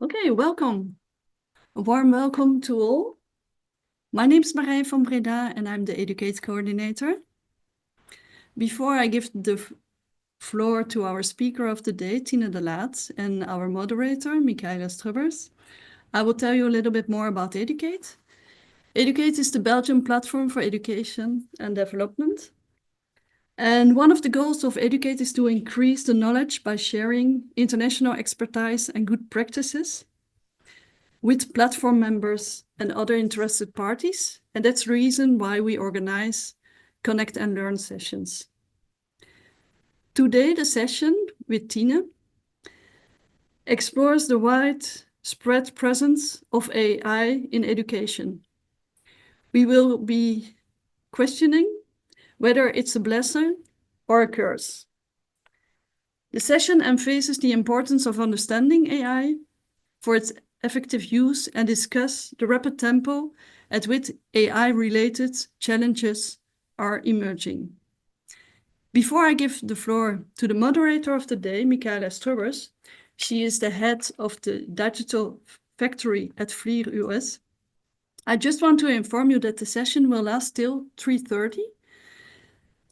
Okay, welcome. A warm welcome to all. My name is Marijn van Breda and I'm the Educate Coordinator. Before I give the floor to our speaker of the day, Tine de Laat, and our moderator, Michaela Strubbers, I will tell you a little bit more about Educate. Educate is the Belgian platform for education and development. And one of the goals of Educate is to increase the knowledge by sharing international expertise and good practices with platform members and other interested parties. And that's the reason why we organize Connect and Learn sessions. Today, the session with Tine explores the widespread presence of AI in education. We will be questioning whether it's a blessing or a curse. The session emphasizes the importance of understanding AI for its effective use and discuss the rapid tempo at which AI-related challenges are emerging. Before I give the floor to the moderator of the day, Michaela Strubbers, she is the head of the digital factory at Vlier US. I just want to inform you that the session will last till 3:30,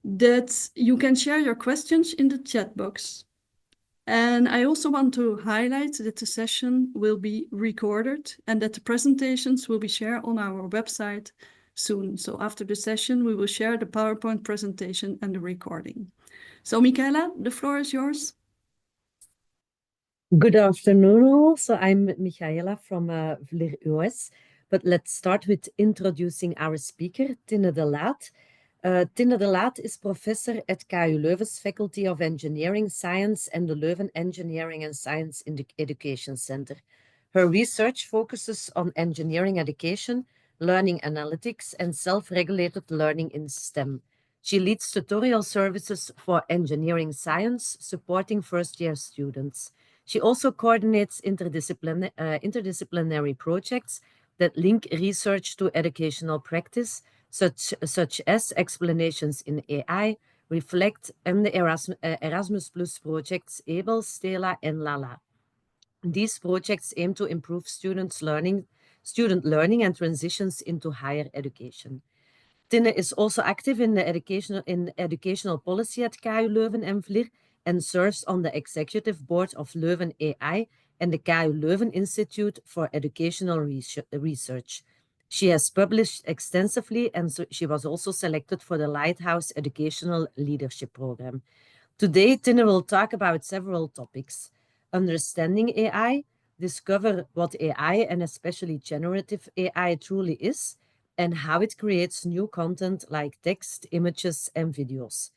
that you can share your questions in the chat box. And I also want to highlight that the session will be recorded and that the presentations will be shared on our website soon. So after the session, we will share the PowerPoint presentation and the recording. So Michaela, the floor is yours. Good afternoon all. So I'm Michaela from Vlier US, but let's start with introducing our speaker, Tine de Laat. Tine de Laat is professor at KU Leuven's Faculty of Engineering Science and the Leuven Engineering and Science Education Center. Her research focuses on engineering education, learning analytics, and self-regulated learning in STEM. She leads tutorial services for engineering science, supporting first-year students. She also coordinates interdisciplinary projects that link research to educational practice, such as explanations in AI, Reflect, and the Erasmus Plus projects ABLE, Stella, and Lala. These projects aim to improve student learning and transitions into higher education. Tine is also active in the educational policy at KU Leuven and Vlier and serves on the executive board of Leuven AI and the KU Leuven Institute for Educational Research. She has published extensively and she was also selected for the Lighthouse Educational Leadership Program. Today, Tine will talk about several topics: understanding AI, discover what AI and especially generative AI truly is, and how it creates new content like text, images, and videos.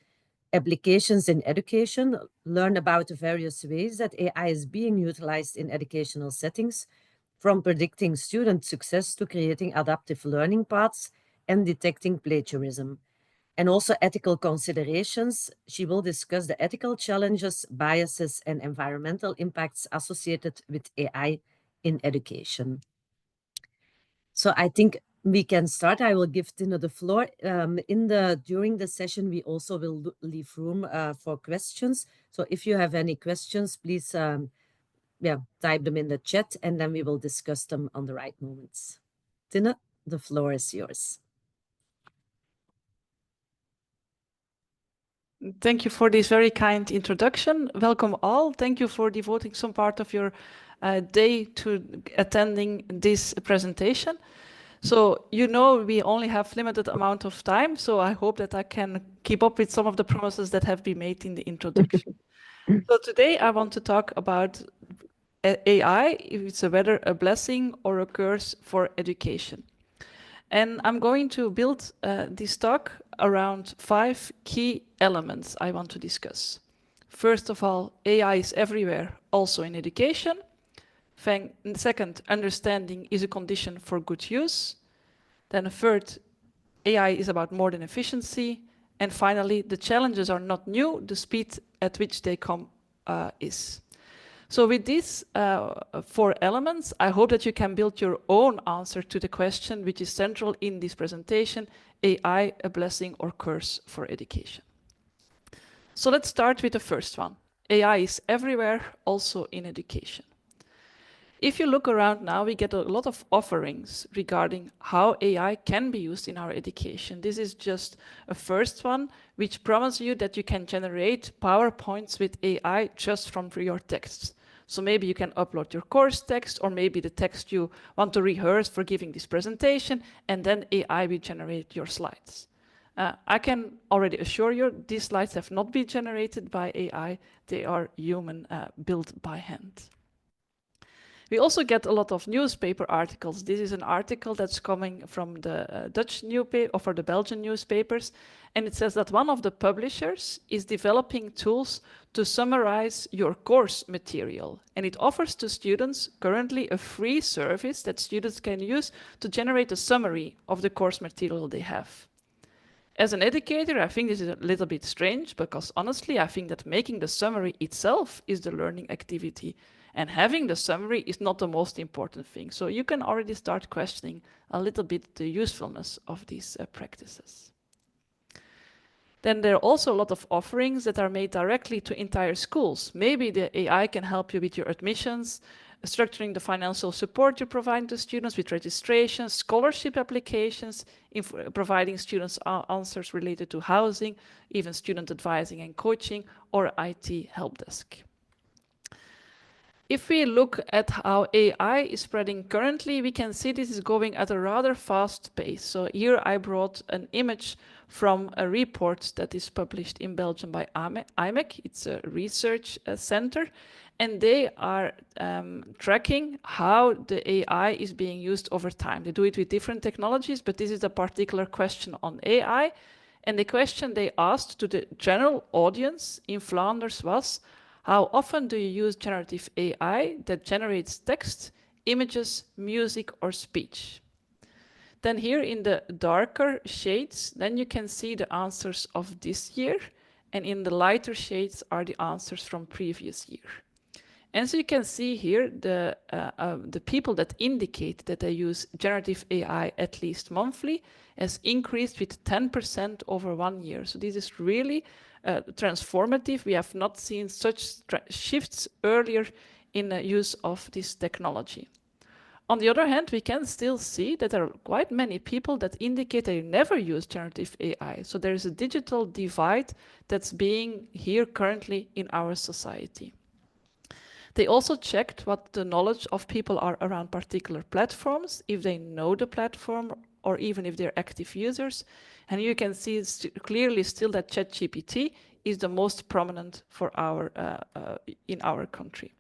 Applications in education, learn about the various ways that AI is being utilized in educational settings, from predicting student success to creating adaptive learning paths and detecting plagiarism. And also ethical considerations. She will discuss the ethical challenges, biases, and environmental impacts associated with AI in education. So I think we can start. I will give Tine the floor. During the session, we also will leave room for questions. So if you have any questions, please type them in the chat and then we will discuss them on the right moments. Tine, the floor is yours. Thank you for this very kind introduction. Welcome all. Thank you for devoting some part of your day to attending this presentation. So, you know, we only have limited amount of time, so I hope that I can keep up with some of the promises that have been made in the introduction. So today I want to talk about AI, if it's whether a blessing or a curse for education. And I'm going to build this talk around 5 key elements I want to discuss. First of all, AI is everywhere, also in education. Second, understanding is a condition for good use. Then third, AI is about more than efficiency. And finally, the challenges are not new, the speed at which they come is. So with these 4 elements, I hope that you can build your own answer to the question which is central in this presentation: AI, a blessing or curse for education? So let's start with the first one. AI is everywhere, also in education. If you look around now, we get a lot of offerings regarding how AI can be used in our education. This is just a first one, which promises you that you can generate PowerPoints with AI just from your texts. So maybe you can upload your course text, or maybe the text you want to rehearse for giving this presentation, and then AI will generate your slides. I can already assure you, these slides have not been generated by AI. They are human built by hand. We also get a lot of newspaper articles. This is an article that's coming from the Dutch newspaper or for the Belgian newspapers. And it says that one of the publishers is developing tools to summarize your course material. And it offers to students currently a free service that students can use to generate a summary of the course material they have. As an educator, I think this is a little bit strange because honestly, I think that making the summary itself is the learning activity. And having the summary is not the most important thing. So you can already start questioning a little bit the usefulness of these practices. Then there are also a lot of offerings that are made directly to entire schools. Maybe the AI can help you with your admissions, structuring the financial support you provide to students with registration, scholarship applications, providing students answers related to housing, even student advising and coaching, or IT help desk. If we look at how AI is spreading currently, we can see this is going at a rather fast pace. So here I brought an image from a report that is published in Belgium by IMEC. It's a research center, and they are tracking how the AI is being used over time. They do it with different technologies, but this is a particular question on AI. And the question they asked to the general audience in Flanders was, how often do you use generative AI that generates text, images, music, or speech? Then here in the darker shades, then you can see the answers of this year, and in the lighter shades are the answers from previous year. And so you can see here the people that indicate that they use generative AI at least monthly has increased with 10% over 1 year. So this is really transformative. We have not seen such shifts earlier in the use of this technology. On the other hand, we can still see that there are quite many people that indicate they never use generative AI. So there is a digital divide that's being here currently in our society. They also checked what the knowledge of people are around particular platforms, if they know the platform or even if they're active users. And you can see clearly still that ChatGPT is the most prominent for in our country.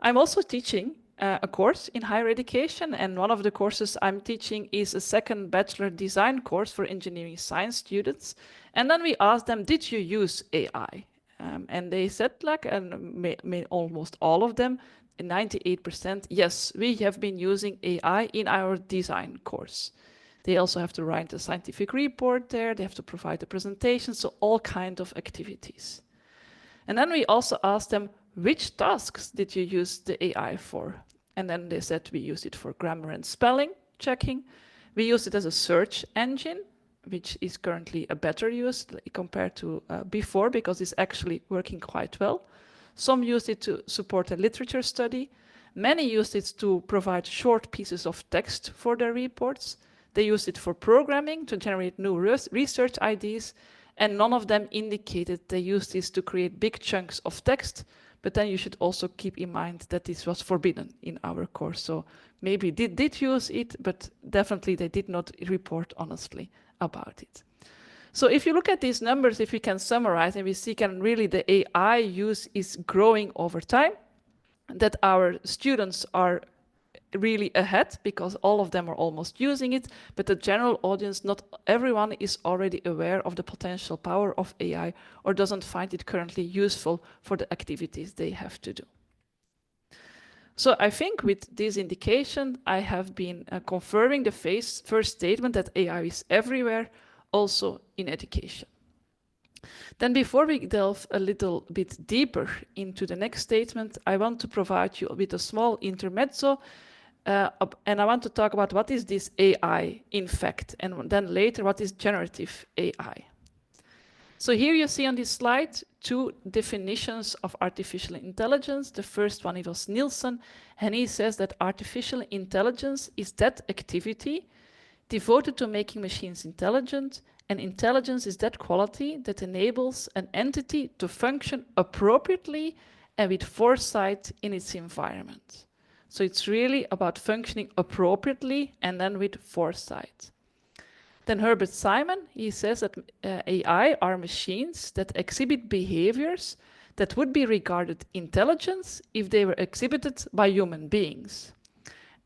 I'm also teaching a course in higher education, and one of the courses I'm teaching is a second bachelor design course for engineering science students. And then we asked them, did you use AI? And they said, almost all of them, 98%, yes, we have been using AI in our design course. They also have to write a scientific report there, they have to provide a presentation, so all kinds of activities. And then we also asked them, which tasks did you use the AI for? And then they said we use it for grammar and spelling checking. We use it as a search engine, which is currently a better use compared to before, because it's actually working quite well. Some use it to support a literature study. Many use it to provide short pieces of text for their reports. They use it for programming to generate new research ideas, and none of them indicated they use this to create big chunks of text. But then you should also keep in mind that this was forbidden in our course. So maybe they did use it, but definitely they did not report honestly about it. So if you look at these numbers, if we can summarize, and we see really the AI use is growing over time, that our students are really ahead because all of them are almost using it, but the general audience, not everyone is already aware of the potential power of AI or doesn't find it currently useful for the activities they have to do. So I think with this indication, I have been confirming the first statement that AI is everywhere, also in education. Then before we delve a little bit deeper into the next statement, I want to provide you with a small intermezzo, and I want to talk about what is this AI in fact, and then later what is generative AI. So here you see on this slide two definitions of artificial intelligence. The first one, it was Nielsen, and he says that artificial intelligence is that activity devoted to making machines intelligent, and intelligence is that quality that enables an entity to function appropriately and with foresight in its environment. So it's really about functioning appropriately and then with foresight. Then Herbert Simon, he says that AI are machines that exhibit behaviors that would be regarded intelligence if they were exhibited by human beings.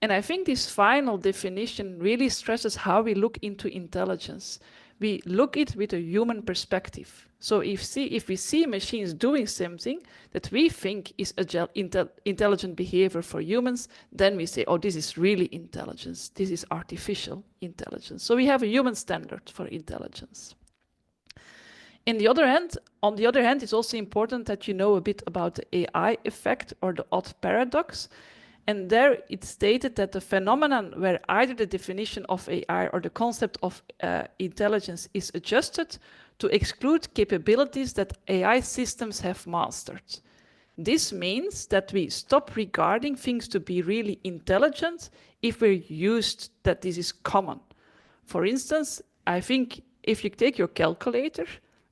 And I think this final definition really stresses how we look into intelligence. We look it with a human perspective. So if we see machines doing something that we think is intelligent behavior for humans, then we say, oh, this is really intelligence. This is artificial intelligence. So we have a human standard for intelligence. On the other hand, it's also important that you know a bit about the AI effect or the odd paradox. And there it's stated that the phenomenon where either the definition of AI or the concept of intelligence is adjusted to exclude capabilities that AI systems have mastered. This means that we stop regarding things to be really intelligent if we're used that this is common. For instance, I think if you take your calculator,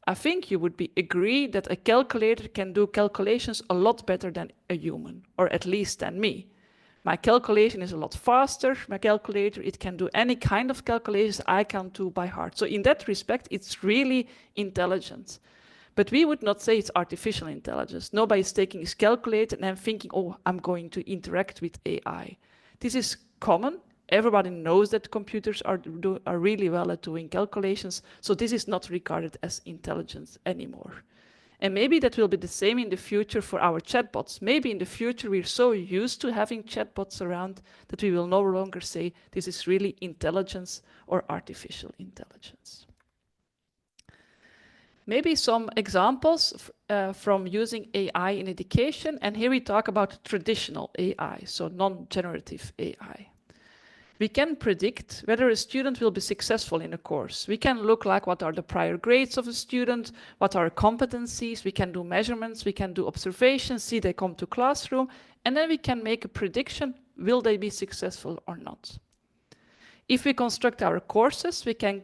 I think you would agree that a calculator can do calculations a lot better than a human, or at least than me. My calculation is a lot faster. My calculator, it can do any kind of calculations I can do by heart. So in that respect, it's really intelligent. But we would not say it's artificial intelligence. Nobody's taking his calculator and thinking, oh, I'm going to interact with AI. This is common. Everybody knows that computers are really well at doing calculations. So this is not regarded as intelligence anymore. And maybe that will be the same in the future for our chatbots. Maybe in the future we're so used to having chatbots around that we will no longer say this is really intelligence or artificial intelligence. Maybe some examples from using AI in education. And here we talk about traditional AI, so non-generative AI. We can predict whether a student will be successful in a course. We can look like what are the prior grades of a student, what are competencies, we can do measurements, we can do observations, see they come to classroom, and then we can make a prediction, will they be successful or not? If we construct our courses, we can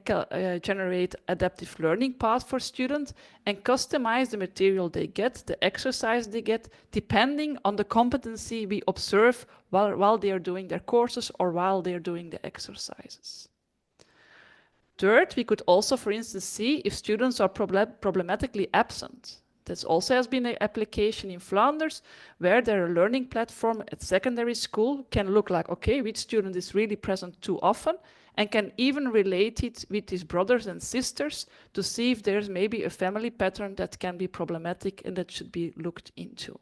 generate adaptive learning paths for students and customize the material they get, the exercise they get, depending on the competency we observe while they are doing their courses or while they are doing the exercises. Third, we could also, for instance, see if students are problematically absent. This also has been an application in Flanders where their learning platform at secondary school can look like, okay, which student is really present too often, and can even relate it with his brothers and sisters to see if there's maybe a family pattern that can be problematic and that should be looked into.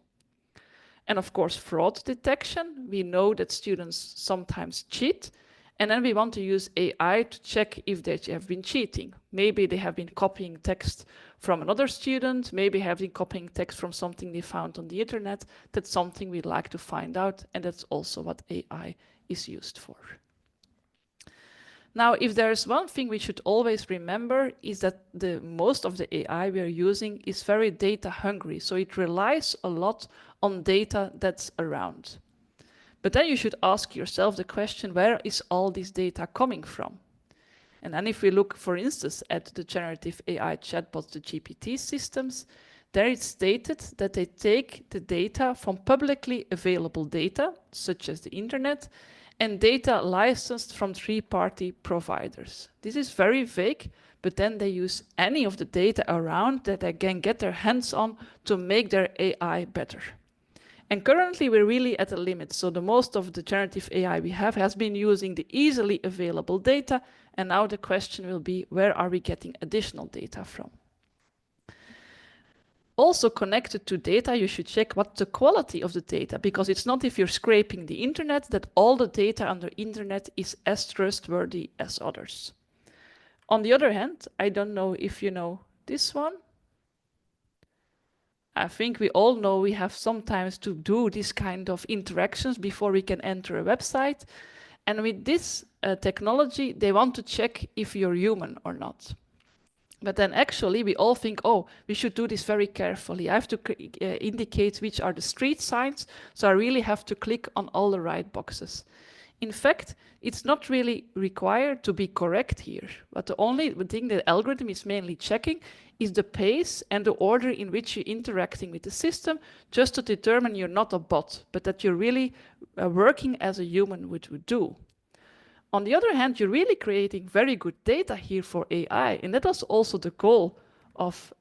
And of course, fraud detection. We know that students sometimes cheat, and then we want to use AI to check if they have been cheating. Maybe they have been copying text from another student, maybe have been copying text from something they found on the internet. That's something we'd like to find out, and that's also what AI is used for. Now, if there's one thing we should always remember is that most of the AI we are using is very data hungry, so it relies a lot on data that's around. But then you should ask yourself the question, where is all this data coming from? And then if we look, for instance, at the generative AI chatbots, the GPT systems, there it's stated that they take the data from publicly available data, such as the internet, and data licensed from third-party providers. This is very vague, but then they use any of the data around that they can get their hands on to make their AI better. And currently we're really at a limit. So the most of the generative AI we have has been using the easily available data. And now the question will be, where are we getting additional data from? Also connected to data, you should check what's the quality of the data, because it's not if you're scraping the internet that all the data on the internet is as trustworthy as others. On the other hand, I don't know if you know this one. I think we all know we have sometimes to do this kind of interactions before we can enter a website. And with this technology, they want to check if you're human or not. But then actually we all think, oh, we should do this very carefully. I have to indicate which are the street signs, so I really have to click on all the right boxes. In fact, it's not really required to be correct here, but the only thing the algorithm is mainly checking is the pace and the order in which you're interacting with the system, just to determine you're not a bot, but that you're really working as a human would do. On the other hand, you're really creating very good data here for AI, and that was also the goal of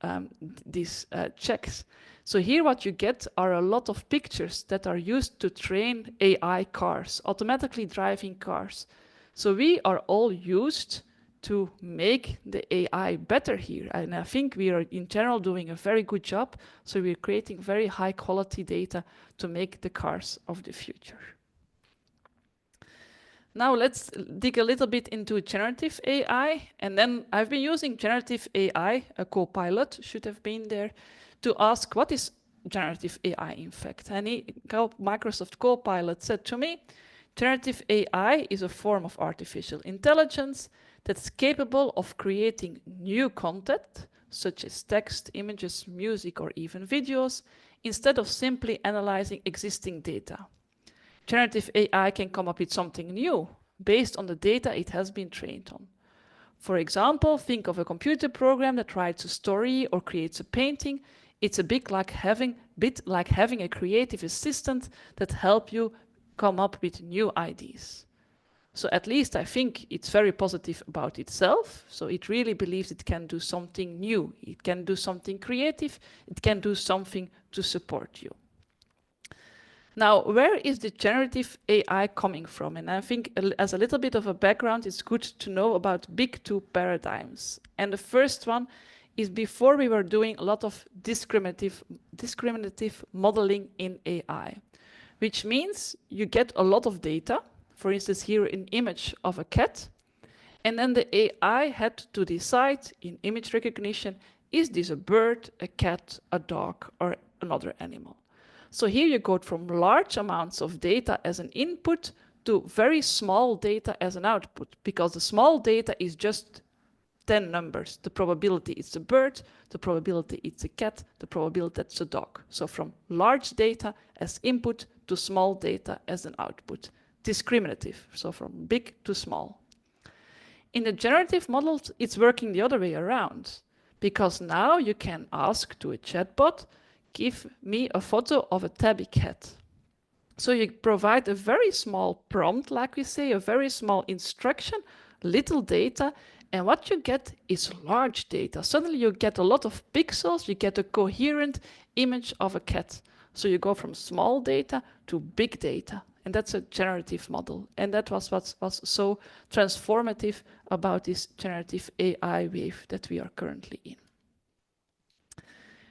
these checks. So here what you get are a lot of pictures that are used to train AI cars, automatically driving cars. So we are all used to make the AI better here. And I think we are in general doing a very good job. So we're creating very high quality data to make the cars of the future. Now let's dig a little bit into generative AI. And then I've been using generative AI, a Copilot should have been there, to ask what is generative AI in fact. And Microsoft Copilot said to me, generative AI is a form of artificial intelligence that's capable of creating new content, such as text, images, music, or even videos, instead of simply analyzing existing data. Generative AI can come up with something new based on the data it has been trained on. For example, think of a computer program that writes a story or creates a painting. It's a bit like having a creative assistant that helps you come up with new ideas. So at least I think it's very positive about itself. So it really believes it can do something new. It can do something creative. It can do something to support you. Now, where is the generative AI coming from? And I think as a little bit of a background, it's good to know about big two paradigms. And the first one is before we were doing a lot of discriminative modeling in AI, which means you get a lot of data. For instance, here an image of a cat. And then the AI had to decide in image recognition, is this a bird, a cat, a dog, or another animal? So here you go from large amounts of data as an input to very small data as an output, because the small data is just 10 numbers. The probability it's a bird, the probability it's a cat, the probability it's a dog. So from large data as input to small data as an output. Discriminative, so from big to small. In the generative models, it's working the other way around, because now you can ask to a chatbot, give me a photo of a tabby cat. So you provide a very small prompt, like we say, a very small instruction, little data, and what you get is large data. Suddenly you get a lot of pixels, you get a coherent image of a cat. So you go from small data to big data, and that's a generative model. And that was what was so transformative about this generative AI wave that we are currently in.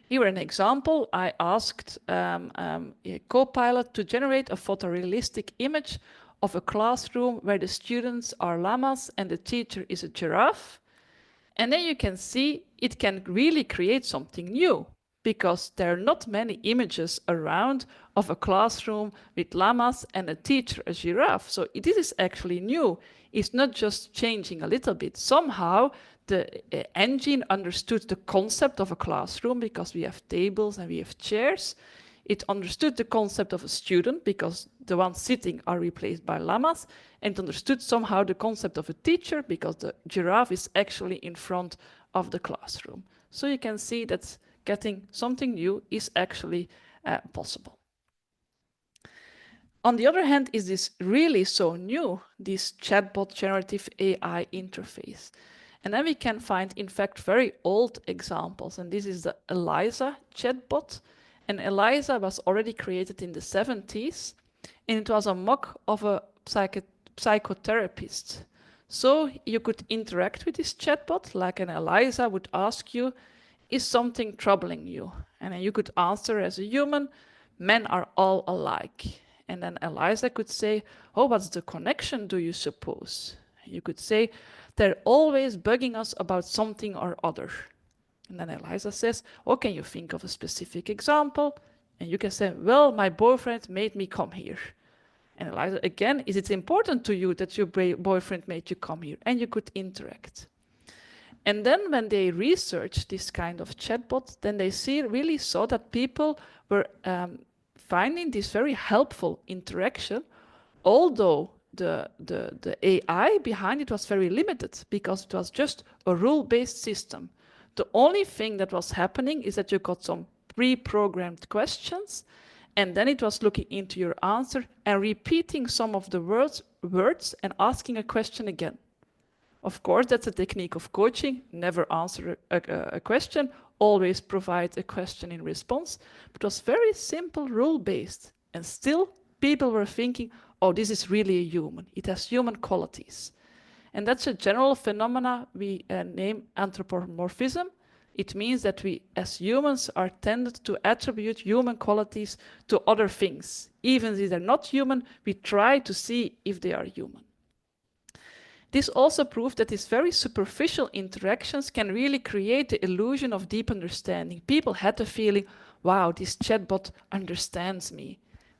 Here an example, I asked a Copilot to generate a photorealistic image of a classroom where the students are llamas and the teacher is a giraffe. And then you can see it can really create something new, because there are not many images around of a classroom with llamas and a teacher, a giraffe. So this is actually new. It's not just changing a little bit. Somehow the engine understood the concept of a classroom, because we have tables and we have chairs. It understood the concept of a student, because the ones sitting are replaced by llamas, and it understood somehow the concept of a teacher, because the giraffe is actually in front of the classroom. So you can see that getting something new is actually possible. On the other hand, is this really so new, this chatbot generative AI interface? And then we can find, in fact, very old examples. And this is the ELIZA chatbot. And ELIZA was already created in the 70s. And it was a mock of a psychotherapist. So you could interact with this chatbot, like an ELIZA would ask you, is something troubling you? And then you could answer as a human, men are all alike. And then ELIZA could say, oh, what's the connection, do you suppose? You could say, they're always bugging us about something or other. And then ELIZA says, oh, can you think of a specific example? And you can say, well, my boyfriend made me come here. And ELIZA, again, is it important to you that your boyfriend made you come here? And you could interact. And then when they researched this kind of chatbot, then they really saw that people were finding this very helpful interaction, although the AI behind it was very limited because it was just a rule-based system. The only thing that was happening is that you got some pre-programmed questions, and then it was looking into your answer and repeating some of the words and asking a question again. Of course, that's a technique of coaching. Never answer a question, always provide a question in response. But it was very simple, rule-based. And still, people were thinking, oh, this is really a human. It has human qualities. And that's a general phenomena we name anthropomorphism. It means that we, as humans, are tended to attribute human qualities to other things. Even if they're not human, we try to see if they are human. This also proved that these very superficial interactions can really create the illusion of deep understanding. People had the feeling, wow, this chatbot understands me.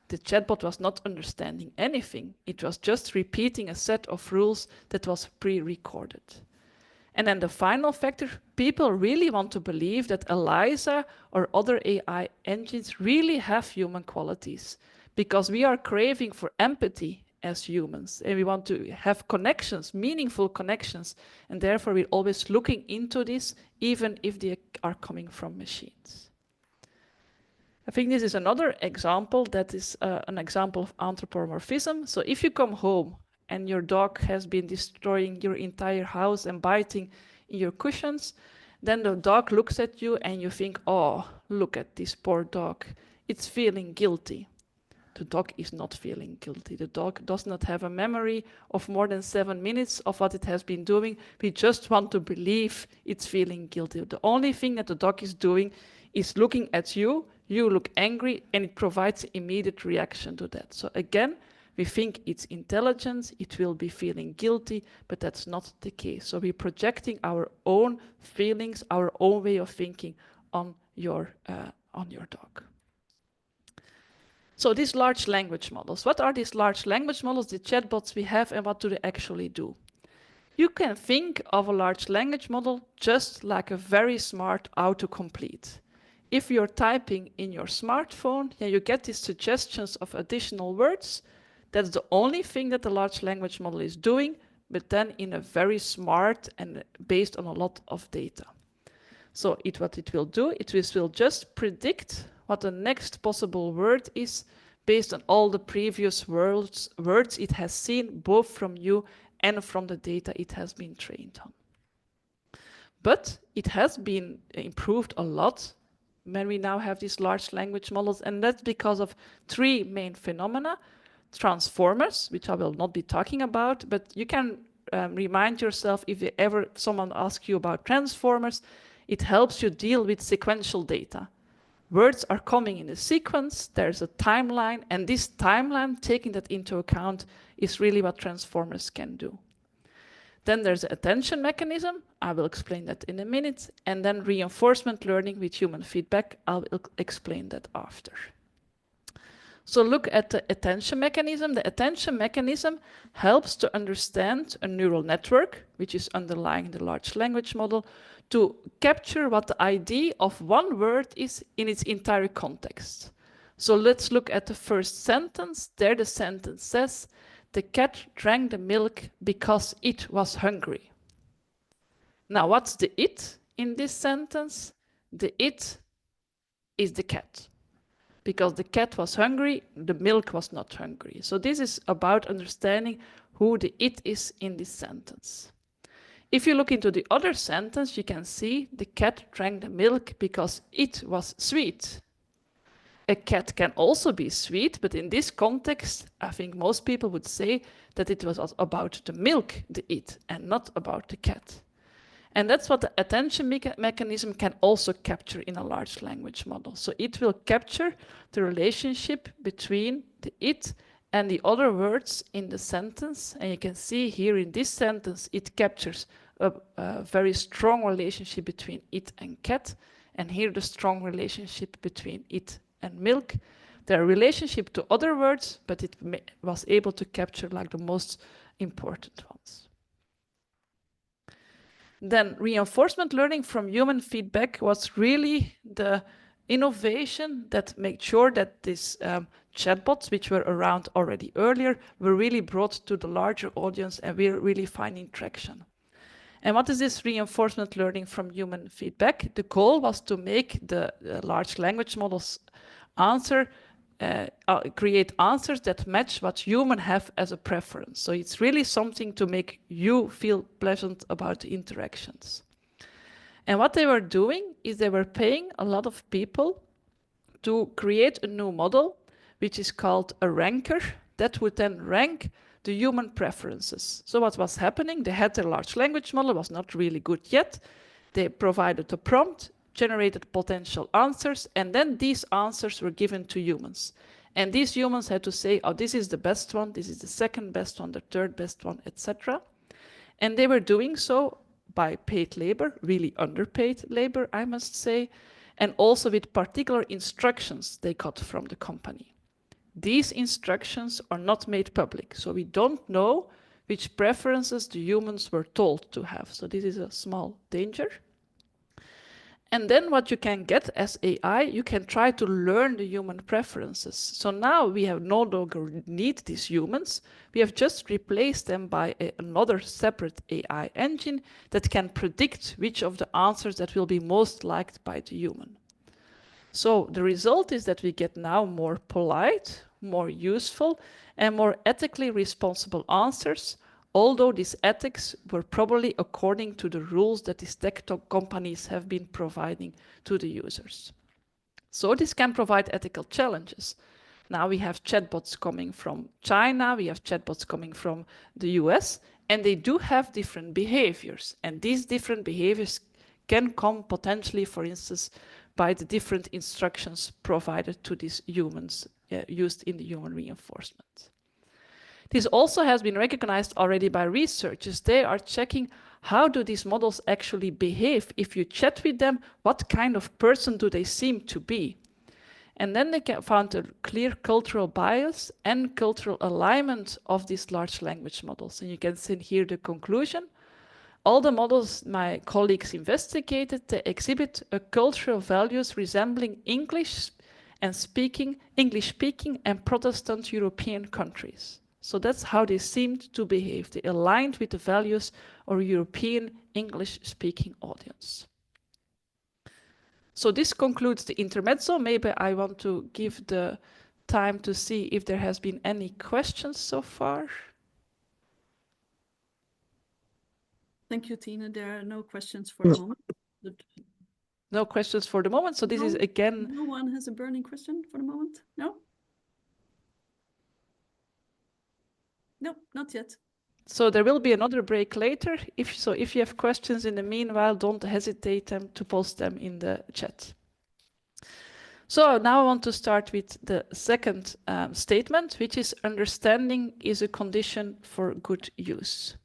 The chatbot was not understanding anything. It was just repeating a set of rules that was pre-recorded. And then the final factor, people really want to believe that ELIZA or other AI engines really have human qualities, because we are craving for empathy as humans, and we want to have connections, meaningful connections, and therefore we're always looking into this, even if they are coming from machines. I think this is another example that is an example of anthropomorphism. So if you come home and your dog has been destroying your entire house and biting in your cushions, then the dog looks at you and you think, oh, look at this poor dog. It's feeling guilty. The dog is not feeling guilty. The dog does not have a memory of more than 7 minutes of what it has been doing. We just want to believe it's feeling guilty. The only thing that the dog is doing is looking at you. You look angry, and it provides immediate reaction to that. So again, we think it's intelligence, it will be feeling guilty, but that's not the case. So we're projecting our own feelings, our own way of thinking on your dog. So these large language models, what are these large language models, the chatbots we have, and what do they actually do? You can think of a large language model just like a very smart autocomplete. If you're typing in your smartphone, you get these suggestions of additional words. That's the only thing that the large language model is doing, but then in a very smart and based on a lot of data. So what it will do, it will just predict what the next possible word is based on all the previous words it has seen, both from you and from the data it has been trained on. But it has been improved a lot when we now have these large language models, and that's because of 3 main phenomena. Transformers, which I will not be talking about, but you can remind yourself if someone asks you about transformers, it helps you deal with sequential data. Words are coming in a sequence, there's a timeline, and this timeline, taking that into account, is really what transformers can do. Then there's the attention mechanism, I will explain that in a minute, and then reinforcement learning with human feedback, I'll explain that after. So look at the attention mechanism. The attention mechanism helps to understand a neural network, which is underlying the large language model, to capture what the idea of one word is in its entire context. So let's look at the first sentence. There the sentence says, "The cat drank the milk because it was hungry." Now, what's the it in this sentence? The it is the cat. Because the cat was hungry, the milk was not hungry. So this is about understanding who the it is in this sentence. If you look into the other sentence, you can see the cat drank the milk because it was sweet. A cat can also be sweet, but in this context, I think most people would say that it was about the milk, the it, and not about the cat. And that's what the attention mechanism can also capture in a large language model. So it will capture the relationship between the it and the other words in the sentence. And you can see here in this sentence, it captures a very strong relationship between it and cat. And here the strong relationship between it and milk. There are relationship to other words, but it was able to capture like the most important ones. Then reinforcement learning from human feedback was really the innovation that made sure that these chatbots, which were around already earlier, were really brought to the larger audience and we're really finding traction. And what is this reinforcement learning from human feedback? The goal was to make the large language models create answers that match what humans have as a preference. So it's really something to make you feel pleasant about the interactions. And what they were doing is they were paying a lot of people to create a new model, which is called a ranker, that would then rank the human preferences. So what was happening? They had their large language model, was not really good yet. They provided a prompt, generated potential answers, and then these answers were given to humans. And these humans had to say, oh, this is the best one, this is the second best one, the third best one, etc. And they were doing so by paid labor, really underpaid labor, I must say, and also with particular instructions they got from the company. These instructions are not made public, so we don't know which preferences the humans were told to have. So this is a small danger. And then what you can get as AI, you can try to learn the human preferences. So now we have no longer need these humans. We have just replaced them by another separate AI engine that can predict which of the answers that will be most liked by the human. So the result is that we get now more polite, more useful, and more ethically responsible answers, although these ethics were probably according to the rules that these tech companies have been providing to the users. So this can provide ethical challenges. Now we have chatbots coming from China, we have chatbots coming from the US, and they do have different behaviors. And these different behaviors can come potentially, for instance, by the different instructions provided to these humans used in the human reinforcement. This also has been recognized already by researchers. They are checking how do these models actually behave. If you chat with them, what kind of person do they seem to be? And then they found a clear cultural bias and cultural alignment of these large language models. And you can see here the conclusion. All the models my colleagues investigated, they exhibit a cultural values resembling English speaking and Protestant European countries. So that's how they seemed to behave. They aligned with the values of a European English-speaking audience. So this concludes the intermezzo. Maybe I want to give the time to see if there has been any questions so far. Thank you, Tina. There are no questions for the moment. No questions for the moment. So this is again... No one has a burning question for the moment? No? No, not yet. So there will be another break later. If you have questions in the meanwhile, don't hesitate to post them in the chat. So now I want to start with the second statement, which is understanding is a condition for good use.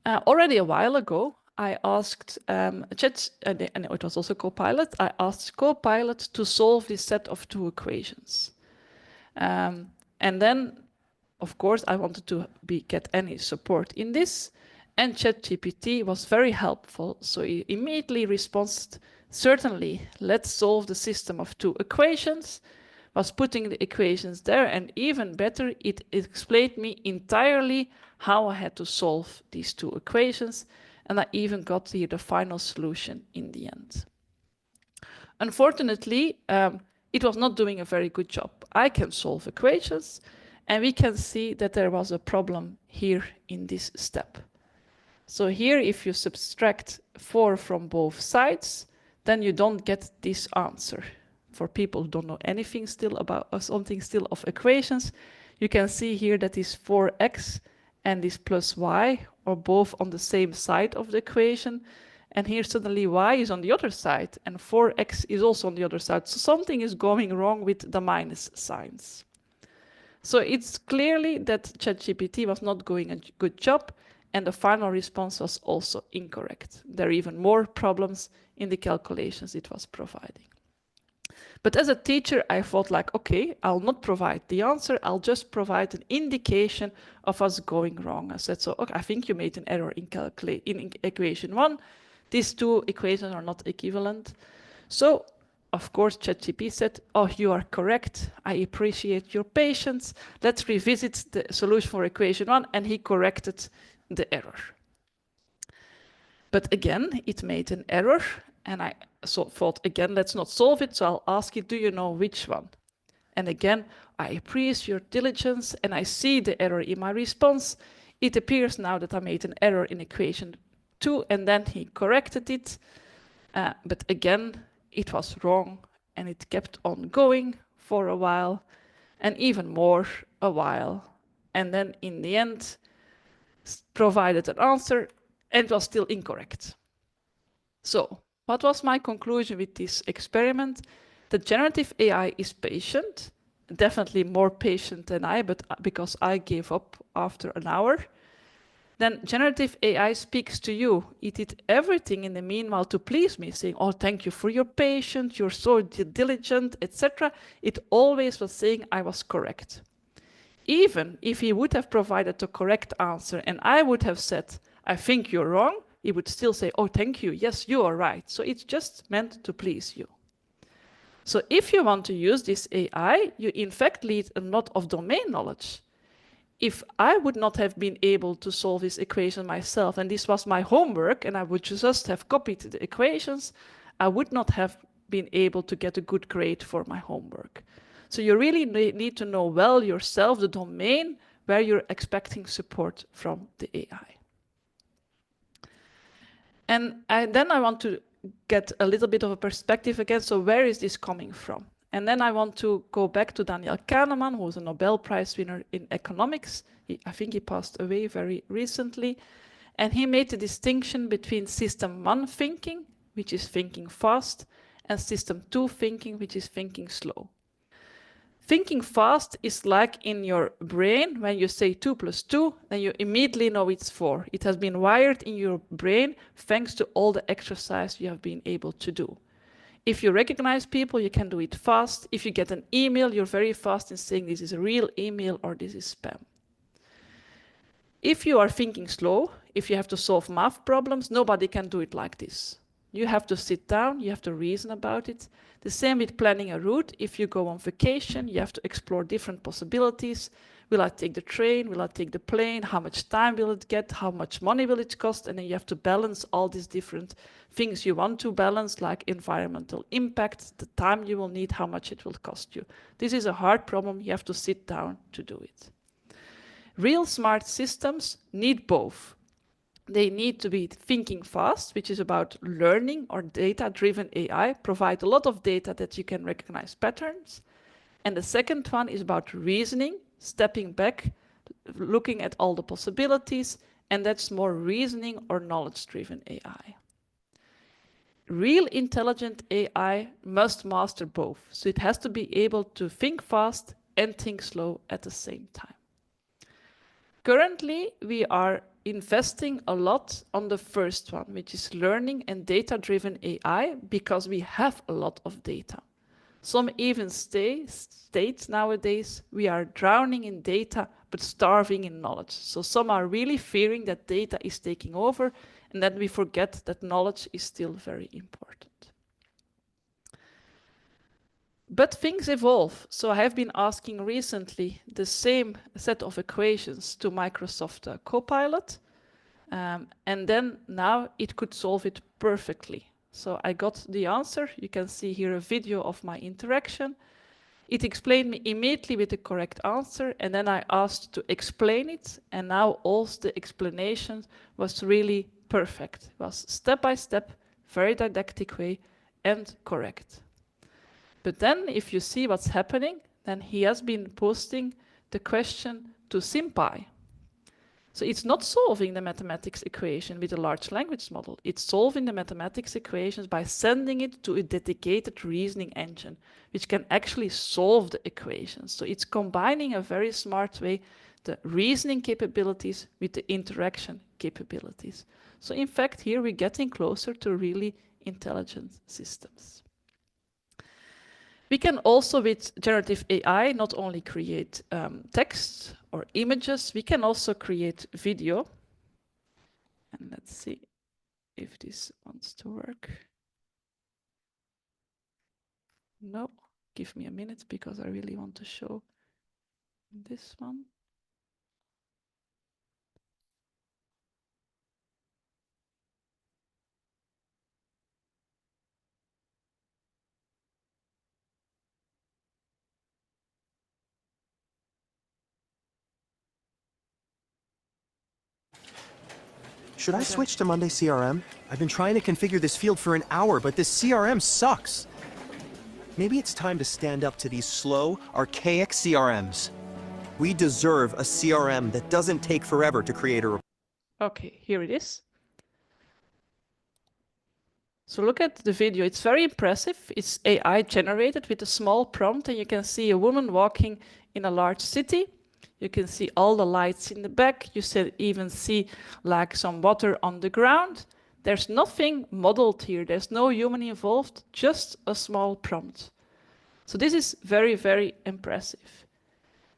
Already a while ago, I asked and it was also Copilot, I asked Copilot to solve this set of two equations. And then, of course, I wanted to get any support in this, and ChatGPT was very helpful. So he immediately responded, certainly, let's solve the system of two equations, was putting the equations there, and even better, it explained me entirely how I had to solve these two equations, and I even got here the final solution in the end. Unfortunately, it was not doing a very good job. I can solve equations, and we can see that there was a problem here in this step. So here, if you subtract 4 from both sides, then you don't get this answer. For people who don't know anything still about something still of equations, you can see here that this 4x and this plus y are both on the same side of the equation. And here suddenly y is on the other side and 4x is also on the other side. So something is going wrong with the minus signs. So it's clearly that ChatGPT was not doing a good job, and the final response was also incorrect. There are even more problems in the calculations it was providing. But as a teacher, I thought like, okay, I'll not provide the answer. I'll just provide an indication of what's going wrong. I said, so okay, I think you made an error in equation 1. These two equations are not equivalent. So, of course, ChatGPT said, oh, you are correct. I appreciate your patience. Let's revisit the solution for equation 1. And he corrected the error. But again, it made an error. And I thought, again, let's not solve it. So I'll ask you, do you know which one? And again, I appreciate your diligence and I see the error in my response. It appears now that I made an error in equation 2 and then he corrected it. But again, it was wrong and it kept on going for a while and even more a while. And then in the end, provided an answer and it was still incorrect. So what was my conclusion with this experiment? That generative AI is patient, definitely more patient than I, but because I gave up after an hour. Then generative AI speaks to you. It did everything in the meanwhile to please me, saying, oh, thank you for your patience, you're so diligent, etc. It always was saying I was correct. Even if he would have provided the correct answer and I would have said, I think you're wrong, he would still say, oh, thank you, yes, you are right. So it's just meant to please you. So if you want to use this AI, you in fact need a lot of domain knowledge. If I would not have been able to solve this equation myself, and this was my homework, and I would just have copied the equations, I would not have been able to get a good grade for my homework. So you really need to know well yourself the domain where you're expecting support from the AI. And then I want to get a little bit of a perspective again. So where is this coming from? And then I want to go back to Daniel Kahneman, who's a Nobel Prize winner in economics. I think he passed away very recently. And he made the distinction between system 1 thinking, which is thinking fast, and system 2 thinking, which is thinking slow. Thinking fast is like in your brain, when you say 2 plus 2, then you immediately know it's 4. It has been wired in your brain thanks to all the exercise you have been able to do. If you recognize people, you can do it fast. If you get an email, you're very fast in saying this is a real email or this is spam. If you are thinking slow, if you have to solve math problems, nobody can do it like this. You have to sit down, you have to reason about it. The same with planning a route. If you go on vacation, you have to explore different possibilities. Will I take the train? Will I take the plane? How much time will it get? How much money will it cost? And then you have to balance all these different things you want to balance, like environmental impact, the time you will need, how much it will cost you. This is a hard problem. You have to sit down to do it. Real smart systems need both. They need to be thinking fast, which is about learning or data-driven AI, provide a lot of data that you can recognize patterns. And the second one is about reasoning, stepping back, looking at all the possibilities, and that's more reasoning or knowledge-driven AI. Real intelligent AI must master both. So it has to be able to think fast and think slow at the same time. Currently, we are investing a lot on the first one, which is learning and data-driven AI, because we have a lot of data. Some even states nowadays, we are drowning in data, but starving in knowledge. So some are really fearing that data is taking over, and then we forget that knowledge is still very important. But things evolve. So I have been asking recently the same set of equations to Microsoft Copilot. And then now it could solve it perfectly. So I got the answer. You can see here a video of my interaction. It explained me immediately with the correct answer. And then I asked to explain it. And now all the explanation was really perfect. It was step by step, very didactic way, and correct. But then if you see what's happening, then he has been posting the question to SymPy. So it's not solving the mathematics equation with a large language model. It's solving the mathematics equations by sending it to a dedicated reasoning engine, which can actually solve the equations. So it's combining a very smart way the reasoning capabilities with the interaction capabilities. So in fact, here we're getting closer to really intelligent systems. We can also, with generative AI, not only create text or images, we can also create video. And let's see if this wants to work. No, give me a minute because I really want to show this one. Should I switch to Monday CRM? I've been trying to configure this field for an hour, but this CRM sucks. Maybe it's time to stand up to these slow, archaic CRMs. We deserve a CRM that doesn't take forever to create a report. Okay, here it is. So look at the video. It's very impressive. It's AI generated with a small prompt, and you can see a woman walking in a large city. You can see all the lights in the back. You even see like some water on the ground. There's nothing modeled here. There's no human involved, just a small prompt. So this is very, very impressive.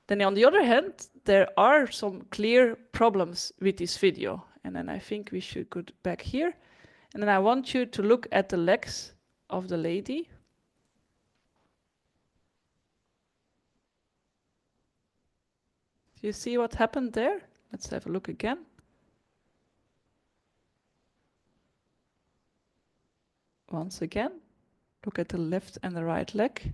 Then on the other hand, there are some clear problems with this video. And then I think we should go back here. And then I want you to look at the legs of the lady. Do you see what happened there? Let's have a look again. Once again, look at the left and the right leg.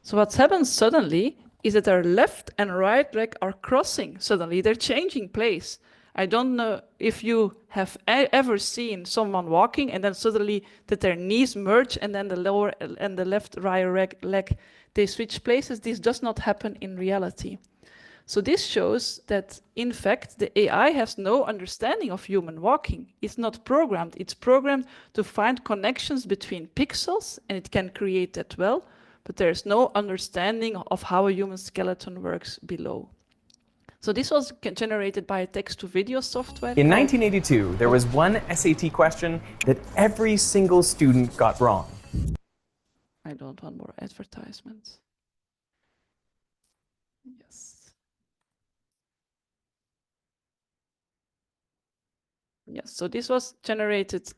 So what's happened suddenly is that our left and right leg are crossing. Suddenly they're changing place. I don't know if you have ever seen someone walking and then suddenly that their knees merge and then the lower and the left right leg, they switch places. This does not happen in reality. So this shows that, in fact, the AI has no understanding of human walking. It's not programmed. It's programmed to find connections between pixels, and it can create that well, but there's no understanding of how a human skeleton works below. So this was generated by a text-to-video software. In 1982, there was one SAT question that every single student got wrong. I don't want more advertisements. Yes. Yes, so this was generated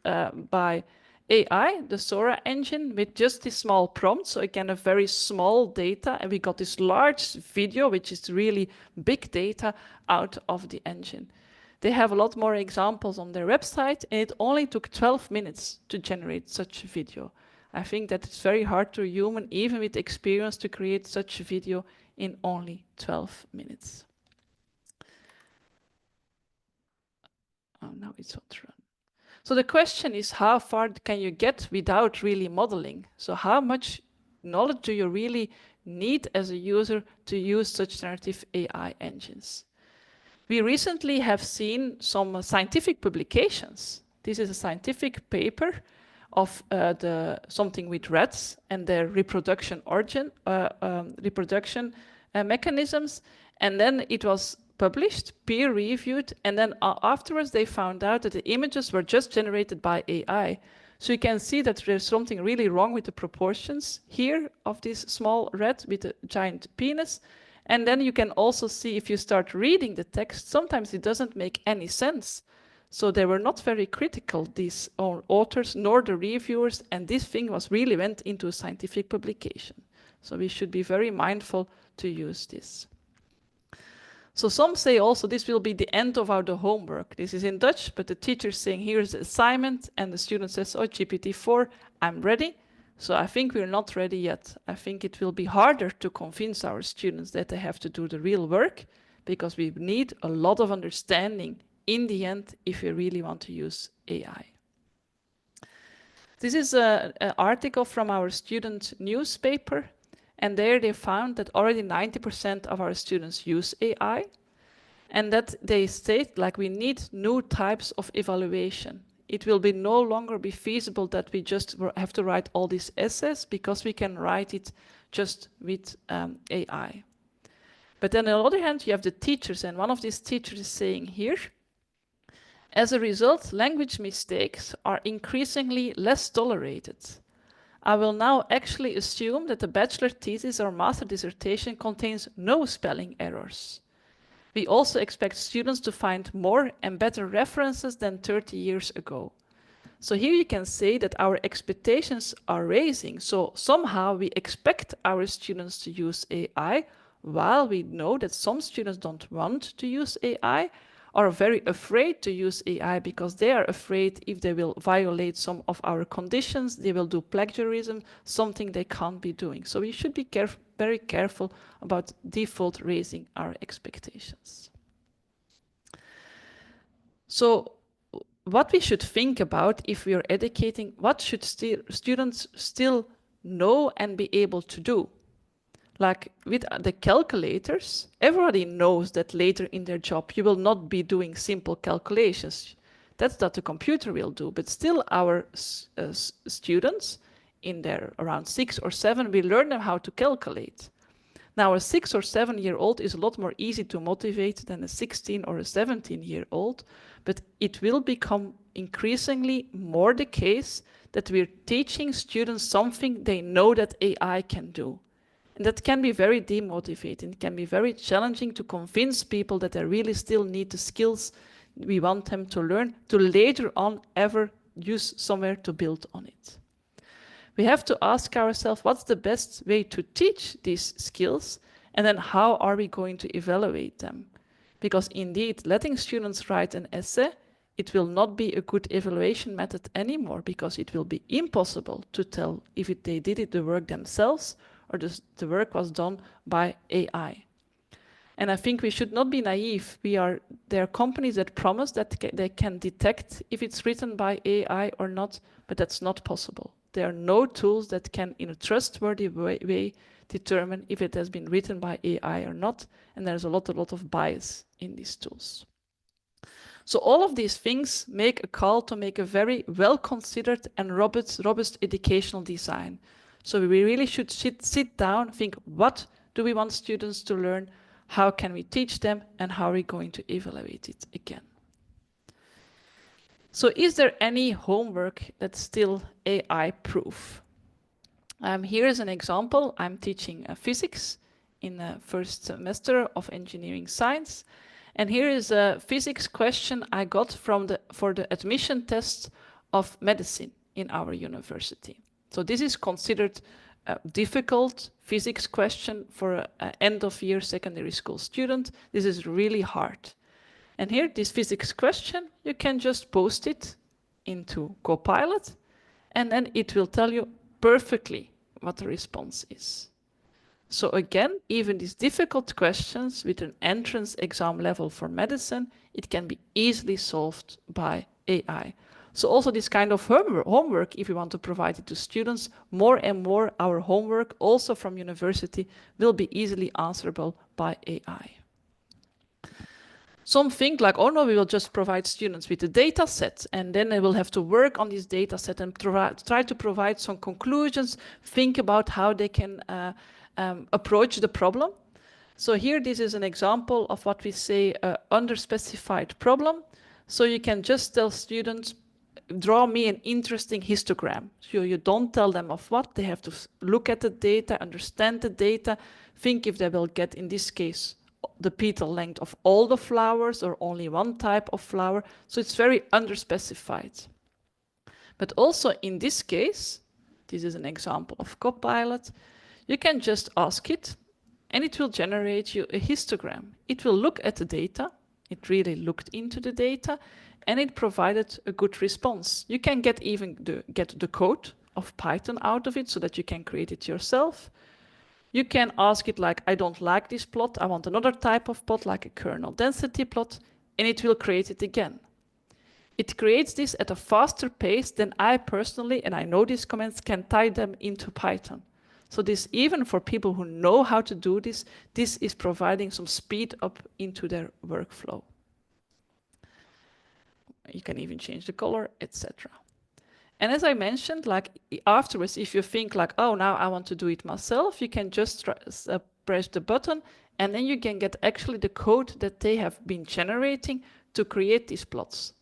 by AI, the Sora engine, with just this small prompt. So again, a very small data, and we got this large video, which is really big data out of the engine. They have a lot more examples on their website, and it only took 12 minutes to generate such a video. I think that it's very hard to a human, even with experience, to create such a video in only 12 minutes. Oh, now it's not run. So the question is, how far can you get without really modeling? So how much knowledge do you really need as a user to use such generative AI engines? We recently have seen some scientific publications. This is a scientific paper of something with rats and their reproduction mechanisms, and then it was published, peer-reviewed, and then afterwards they found out that the images were just generated by AI. So you can see that there's something really wrong with the proportions here of this small rat with a giant penis. And then you can also see, if you start reading the text, sometimes it doesn't make any sense. So they were not very critical, these authors, nor the reviewers, and this thing really went into a scientific publication. So we should be very mindful to use this. So some say also this will be the end of the homework. This is in Dutch, but the teacher is saying, here's the assignment, and the student says, oh, GPT-4, I'm ready. So I think we're not ready yet. I think it will be harder to convince our students that they have to do the real work, because we need a lot of understanding in the end if we really want to use AI. This is an article from our student newspaper. And there they found that already 90% of our students use AI, and that they state like we need new types of evaluation. It will no longer be feasible that we just have to write all these essays, because we can write it just with AI. But then on the other hand, you have the teachers, and one of these teachers is saying here, as a result, language mistakes are increasingly less tolerated. I will now actually assume that the bachelor thesis or master dissertation contains no spelling errors. We also expect students to find more and better references than 30 years ago. So here you can say that our expectations are raising. So somehow we expect our students to use AI, while we know that some students don't want to use AI, or are very afraid to use AI because they are afraid if they will violate some of our conditions, they will do plagiarism, something they can't be doing. So we should be very careful about default raising our expectations. So what we should think about if we are educating, what should students still know and be able to do? Like with the calculators, everybody knows that later in their job you will not be doing simple calculations. That's what the computer will do, but still our students in their around 6 or 7, we learn them how to calculate. Now a 6 or 7-year-old is a lot more easy to motivate than a 16 or a 17-year-old, but it will become increasingly more the case that we're teaching students something they know that AI can do. And that can be very demotivating. It can be very challenging to convince people that they really still need the skills we want them to learn to later on ever use somewhere to build on it. We have to ask ourselves, what's the best way to teach these skills? And then how are we going to evaluate them? Because indeed, letting students write an essay, it will not be a good evaluation method anymore, because it will be impossible to tell if they did the work themselves or the work was done by AI. And I think we should not be naive. There are companies that promise that they can detect if it's written by AI or not, but that's not possible. There are no tools that can, in a trustworthy way, determine if it has been written by AI or not, and there's a lot of bias in these tools. So all of these things make a call to make a very well-considered and robust educational design. So we really should sit down, think, what do we want students to learn? How can we teach them? And how are we going to evaluate it again? So is there any homework that's still AI-proof? Here is an example. I'm teaching physics in the first semester of engineering science. And here is a physics question I got for the admission test of medicine in our university. So this is considered a difficult physics question for an end-of-year secondary school student. This is really hard. And here, this physics question, you can just post it into Copilot, and then it will tell you perfectly what the response is. So again, even these difficult questions with an entrance exam level for medicine, it can be easily solved by AI. So also this kind of homework, if we want to provide it to students, more and more our homework, also from university, will be easily answerable by AI. Some think like, oh no, we will just provide students with a data set, and then they will have to work on this data set and try to provide some conclusions, think about how they can approach the problem. So here, this is an example of what we say underspecified problem. So you can just tell students, draw me an interesting histogram. So you don't tell them of what, they have to look at the data, understand the data, think if they will get, in this case, the petal length of all the flowers or only one type of flower. So it's very underspecified. But also in this case, this is an example of Copilot, you can just ask it and it will generate you a histogram. It will look at the data, it really looked into the data, and it provided a good response. You can get the code of Python out of it so that you can create it yourself. You can ask it like, I don't like this plot, I want another type of plot, like a kernel density plot, and it will create it again. It creates this at a faster pace than I personally, and I know these commands, can tie them into Python. So this, even for people who know how to do this, this is providing some speed up into their workflow. You can even change the color, etc. And as I mentioned, like afterwards, if you think like, oh, now I want to do it myself, you can just press the button, and then you can get actually the code that they have been generating to create these plots.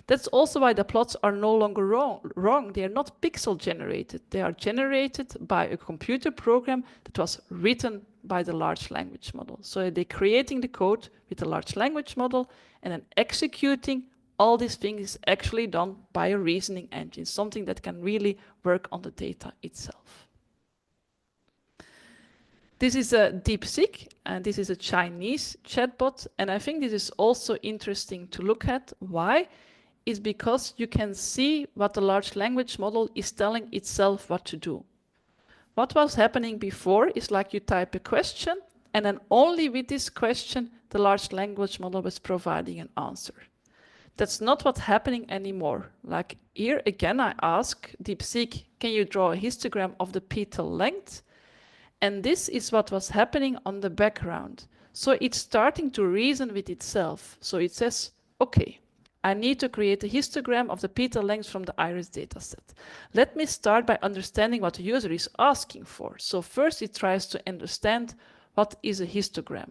That's also why the plots are no longer wrong. They are not pixel generated. They are generated by a computer program that was written by the large language model. So they're creating the code with the large language model and then executing all these things is actually done by a reasoning engine, something that can really work on the data itself. This is a DeepSeek, and this is a Chinese chatbot, and I think this is also interesting to look at. Why? Is because you can see what the large language model is telling itself what to do. What was happening before is like you type a question, and then only with this question, the large language model was providing an answer. That's not what's happening anymore. Like here again, I ask DeepSeek, can you draw a histogram of the petal length? And this is what was happening on the background. So it's starting to reason with itself. So it says, okay, I need to create a histogram of the petal length from the iris dataset. Let me start by understanding what the user is asking for. So first it tries to understand what is a histogram.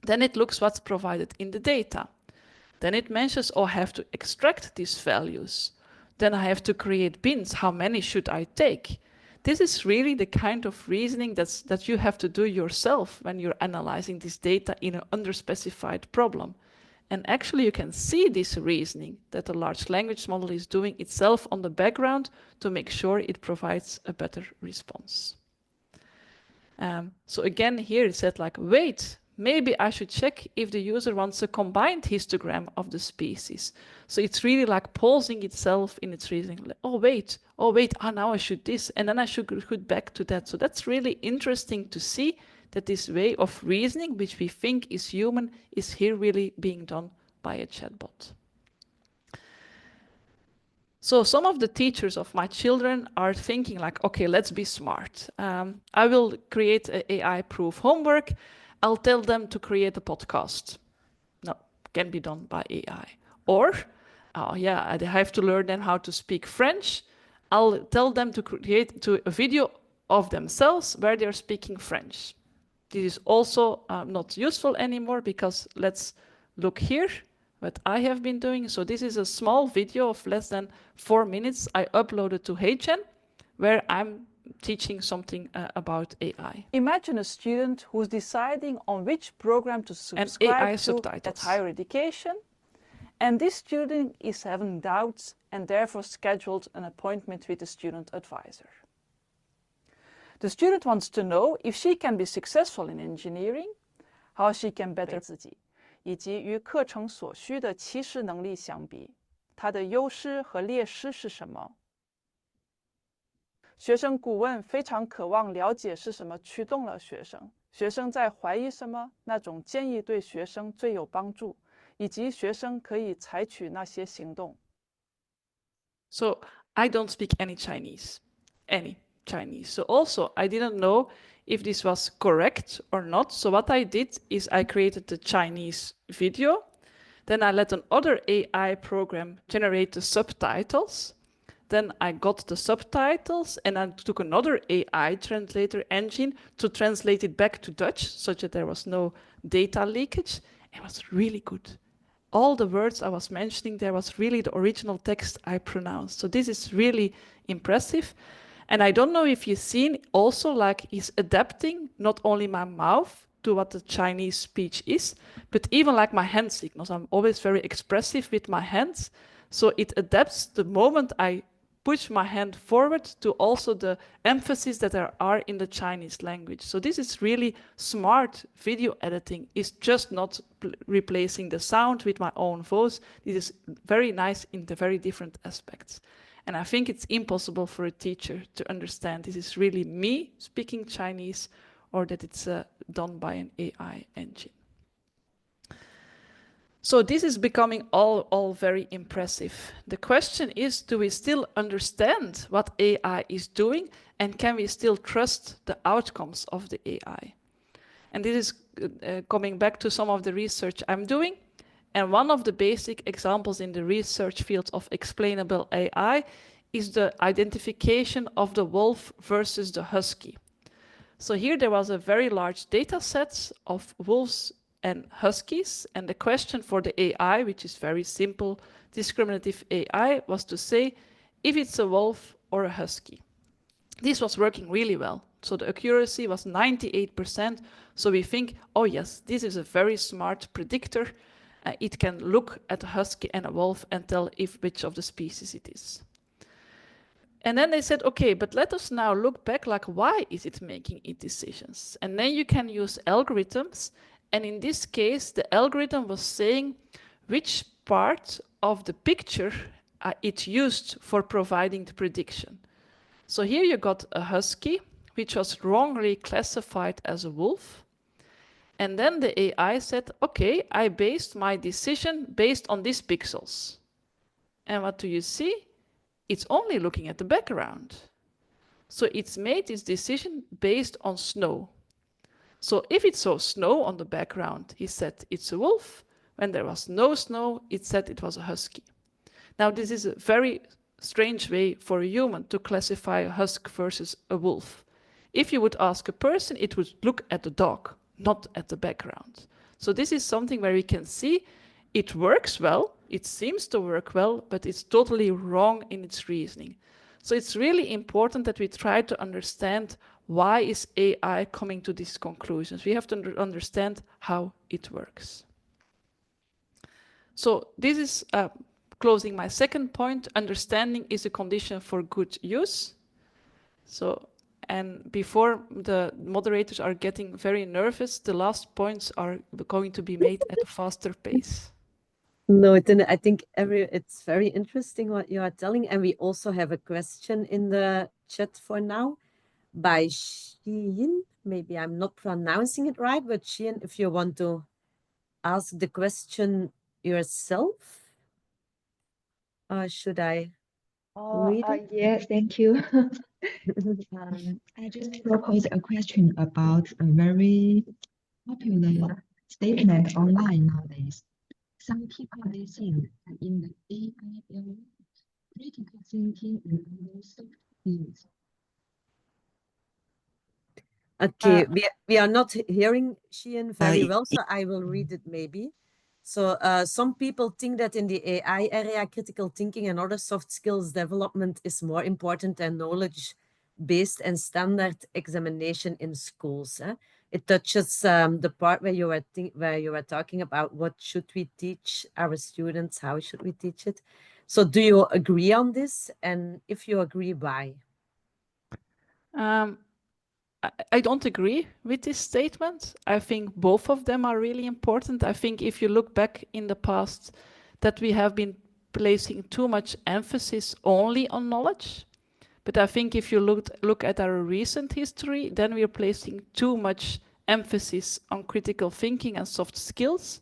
Then it looks what's provided in the data. Then it mentions, oh, I have to extract these values. Then I have to create bins. How many should I take? This is really the kind of reasoning that you have to do yourself when you're analyzing this data in an underspecified problem. And actually you can see this reasoning that the large language model is doing itself on the background to make sure it provides a better response. So again, here it said like, wait, maybe I should check if the user wants a combined histogram of the species. So it's really like pausing itself in its reasoning. Like, oh wait, now I should this, and then I should go back to that. So that's really interesting to see that this way of reasoning, which we think is human, is here really being done by a chatbot. So some of the teachers of my children are thinking like, okay, let's be smart. I will create an AI-proof homework. I'll tell them to create a podcast. No, can be done by AI. Or, oh yeah, they have to learn then how to speak French. I'll tell them to create a video of themselves where they're speaking French. This is also not useful anymore because let's look here what I have been doing. So this is a small video of less than 4 minutes I uploaded to HeyGen where I'm teaching something about AI. Imagine a student who's deciding on which program to subscribe to at higher education, and this student is having doubts and therefore scheduled an appointment with the student advisor. The student wants to know if she can be successful in engineering, how she can better 自己，以及与课程所需的起始能力相比，它的优势和劣势是什么？学生顾问非常渴望了解是什么驱动了学生，学生在怀疑什么，那种建议对学生最有帮助，以及学生可以采取那些行动。So I don't speak any Chinese. So also I didn't know if this was correct or not. So what I did is I created the Chinese video. Then I let another AI program generate the subtitles. Then I got the subtitles and I took another AI translator engine to translate it back to Dutch so that there was no data leakage. It was really good. All the words I was mentioning, there was really the original text I pronounced. So this is really impressive. And I don't know if you've seen also like he's adapting not only my mouth to what the Chinese speech is, but even like my hand signals. I'm always very expressive with my hands. So it adapts the moment I push my hand forward to also the emphasis that there are in the Chinese language. So this is really smart video editing. It's just not replacing the sound with my own voice. This is very nice in the very different aspects. And I think it's impossible for a teacher to understand this is really me speaking Chinese or that it's done by an AI engine. So this is becoming all very impressive. The question is, do we still understand what AI is doing and can we still trust the outcomes of the AI? And this is coming back to some of the research I'm doing. And one of the basic examples in the research field of explainable AI is the identification of the wolf versus the husky. So here there was a very large data set of wolves and huskies. And the question for the AI, which is very simple, discriminative AI, was to say if it's a wolf or a husky. This was working really well. So the accuracy was 98%. So we think, oh yes, this is a very smart predictor. It can look at a husky and a wolf and tell which of the species it is. And then they said, okay, but let us now look back, like, why is it making its decisions? And then you can use algorithms. And in this case, the algorithm was saying which part of the picture it used for providing the prediction. So here you got a husky, which was wrongly classified as a wolf. And then the AI said, okay, I based my decision based on these pixels. And what do you see? It's only looking at the background. So it's made its decision based on snow. So if it saw snow on the background, he said it's a wolf. When there was no snow, it said it was a husky. Now, this is a very strange way for a human to classify a husky versus a wolf. If you would ask a person, it would look at the dog, not at the background. So this is something where we can see it works well, it seems to work well, but it's totally wrong in its reasoning. So it's really important that we try to understand why is AI coming to these conclusions. We have to understand how it works. So this is closing my second point. Understanding is a condition for good use. So, and before the moderators are getting very nervous, the last points are going to be made at a faster pace. No, I think it's very interesting what you are telling. And we also have a question in the chat for now by Xiyin. Maybe I'm not pronouncing it right, but Xiyin, if you want to ask the question yourself, should I read it? Yes, thank you. I just propose a question about a very popular statement online nowadays. Some people, they think that in the AI era, critical thinking and other soft skills. Okay, we are not hearing Xian very well, so I will read it maybe. So some people think that in the AI area, critical thinking and other soft skills development is more important than knowledge-based and standard examination in schools. It touches the part where you were talking about what should we teach our students, how should we teach it. So do you agree on this? And if you agree, why? I don't agree with this statement. I think both of them are really important. I think if you look back in the past, that we have been placing too much emphasis only on knowledge. But I think if you look at our recent history, then we are placing too much emphasis on critical thinking and soft skills.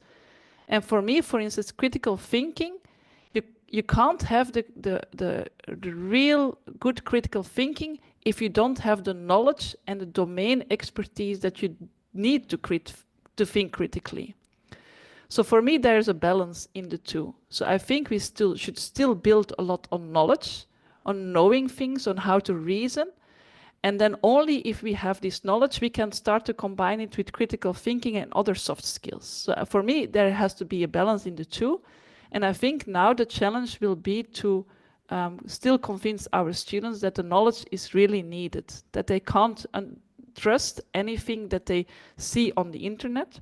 And for me, for instance, critical thinking, you can't have the real good critical thinking if you don't have the knowledge and the domain expertise that you need to think critically. So for me, there's a balance in the two. So I think we should still build a lot on knowledge, on knowing things, on how to reason. And then only if we have this knowledge, we can start to combine it with critical thinking and other soft skills. So for me, there has to be a balance in the two. And I think now the challenge will be to still convince our students that the knowledge is really needed, that they can't trust anything that they see on the internet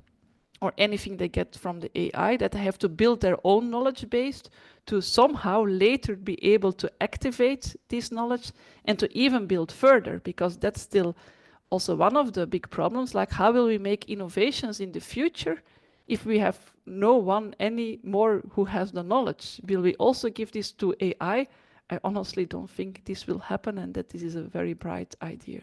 or anything they get from the AI, that they have to build their own knowledge base to somehow later be able to activate this knowledge and to even build further, because that's still also one of the big problems. Like, how will we make innovations in the future if we have no one anymore who has the knowledge? Will we also give this to AI? I honestly don't think this will happen, and that this is a very bright idea.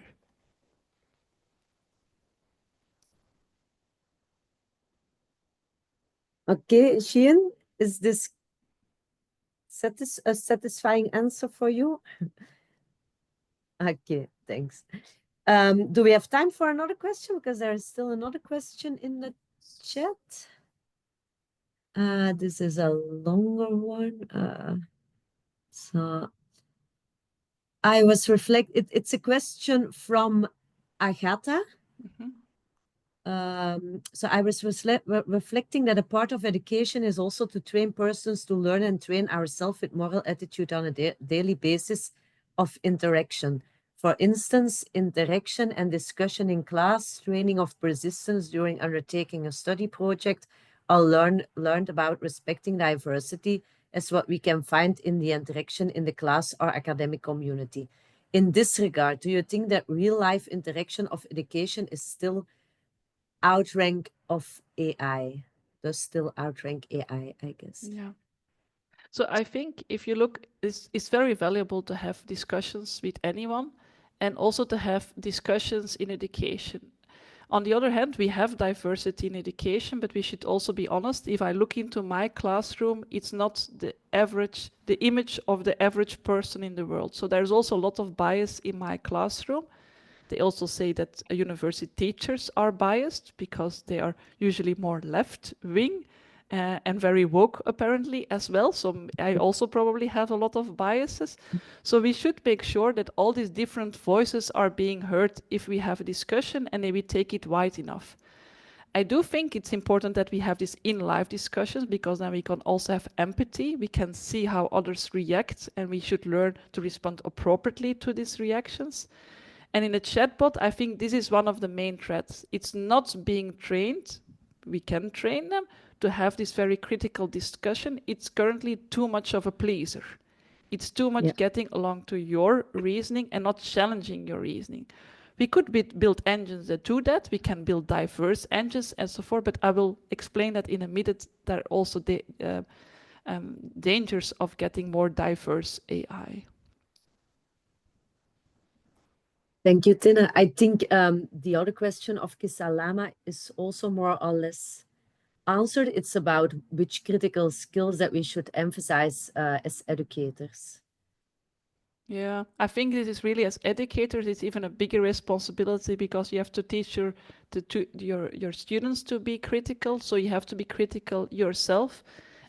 Okay, Xian, is this a satisfying answer for you? Okay, thanks. Do we have time for another question? Because there is still another question in the chat. This is a longer one. So I was it's a question from Agatha. So I was reflecting that a part of education is also to train persons to learn and train ourselves with moral attitude on a daily basis of interaction. For instance, interaction and discussion in class, training of persistence during undertaking a study project, or learned about respecting diversity as what we can find in the interaction in the class or academic community. In this regard, do you think that real-life interaction of education is still outrank of AI? Does still outrank AI, I guess. Yeah. So I think if you look, it's very valuable to have discussions with anyone and also to have discussions in education. On the other hand, we have diversity in education, but we should also be honest. If I look into my classroom, it's not the image of the average person in the world. So there's also a lot of bias in my classroom. They also say that university teachers are biased because they are usually more left-wing and very woke apparently as well. So I also probably have a lot of biases. So we should make sure that all these different voices are being heard if we have a discussion and then we take it wide enough. I do think it's important that we have these in-life discussions because then we can also have empathy. We can see how others react and we should learn to respond appropriately to these reactions. And in a chatbot, I think this is one of the main threats. It's not being trained. We can train them to have this very critical discussion. It's currently too much of a pleaser. It's too much getting along to your reasoning and not challenging your reasoning. We could build engines that do that. We can build diverse engines and so forth, but I will explain that in a minute. There are also the dangers of getting more diverse AI. Thank you, Tina. I think the other question of Kisalama is also more or less answered. It's about which critical skills that we should emphasize as educators. Yeah, I think this is really, as educators, it's even a bigger responsibility because you have to teach your students to be critical. So you have to be critical yourself.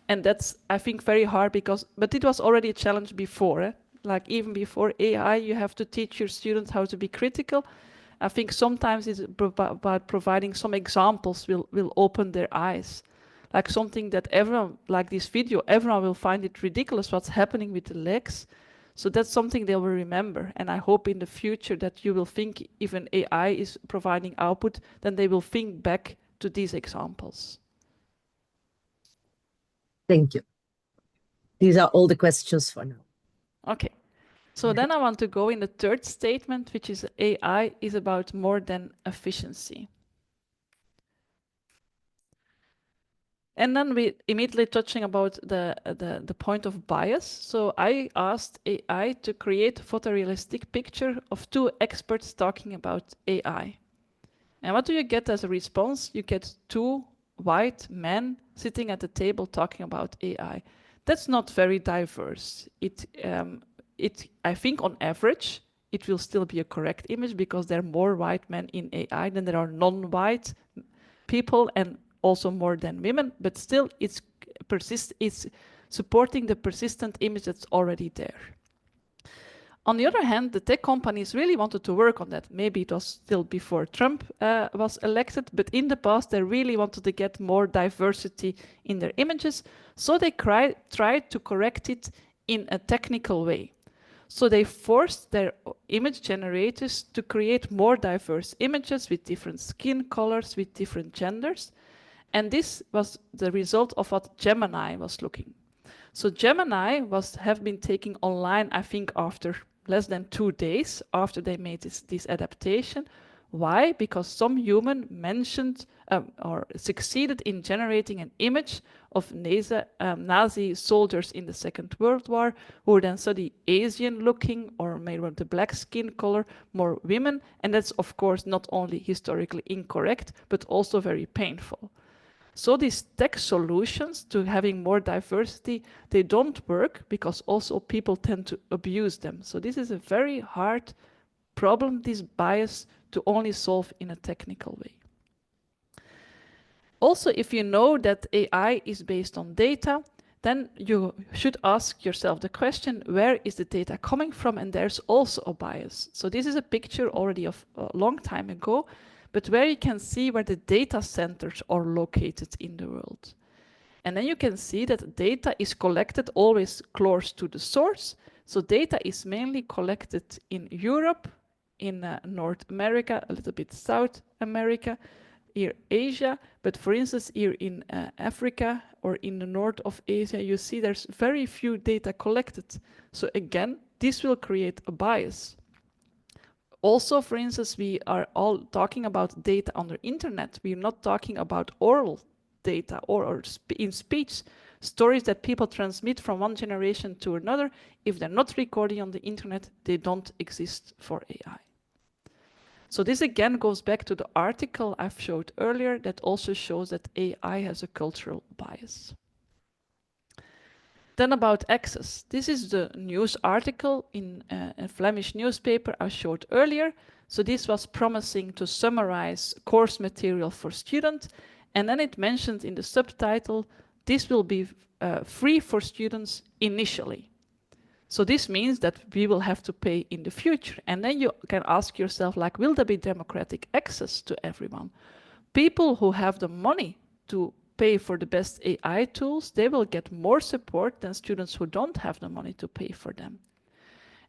And that's, I think, very hard but it was already a challenge before. Like even before AI, you have to teach your students how to be critical. I think sometimes it's about providing some examples will open their eyes. Like something that everyone, like this video, everyone will find it ridiculous what's happening with the legs. So that's something they will remember. And I hope in the future that you will think if an AI is providing output, then they will think back to these examples. Thank you. These are all the questions for now. Okay. So then I want to go in the third statement, which is AI is about more than efficiency. And then we immediately touching about the point of bias. So I asked AI to create a photorealistic picture of two experts talking about AI. And what do you get as a response? You get two white men sitting at the table talking about AI. That's not very diverse. I think on average, it will still be a correct image because there are more white men in AI than there are non-white people and also more than women, but still it's supporting the persistent image that's already there. On the other hand, the tech companies really wanted to work on that. Maybe it was still before Trump was elected, but in the past they really wanted to get more diversity in their images, so they tried to correct it in a technical way. So they forced their image generators to create more diverse images with different skin colors, with different genders. And this was the result of what Gemini was looking. So Gemini have been taken online, I think, after less than 2 days after they made this adaptation. Why? Because some human mentioned or succeeded in generating an image of Nazi soldiers in the Second World War who were then suddenly Asian looking or maybe with the black skin color, more women. And that's, of course, not only historically incorrect, but also very painful. So these tech solutions to having more diversity, they don't work because also people tend to abuse them. So this is a very hard problem, this bias, to only solve in a technical way. Also, if you know that AI is based on data, then you should ask yourself the question, where is the data coming from? And there's also a bias. So this is a picture already of a long time ago, but where you can see where the data centers are located in the world. And then you can see that data is collected always close to the source. So data is mainly collected in Europe, in North America, a little bit South America, here Asia, but for instance here in Africa or in the north of Asia, you see there's very few data collected. So again, this will create a bias. Also, for instance, we are all talking about data on the internet. We're not talking about oral data or in speech, stories that people transmit from one generation to another. If they're not recorded on the internet, they don't exist for AI. So this again goes back to the article I've showed earlier that also shows that AI has a cultural bias. Then about access. This is the news article in a Flemish newspaper I showed earlier. So this was promising to summarize course material for students. And then it mentioned in the subtitle, this will be free for students initially. So this means that we will have to pay in the future. And then you can ask yourself, like, will there be democratic access to everyone? People who have the money to pay for the best AI tools, they will get more support than students who don't have the money to pay for them.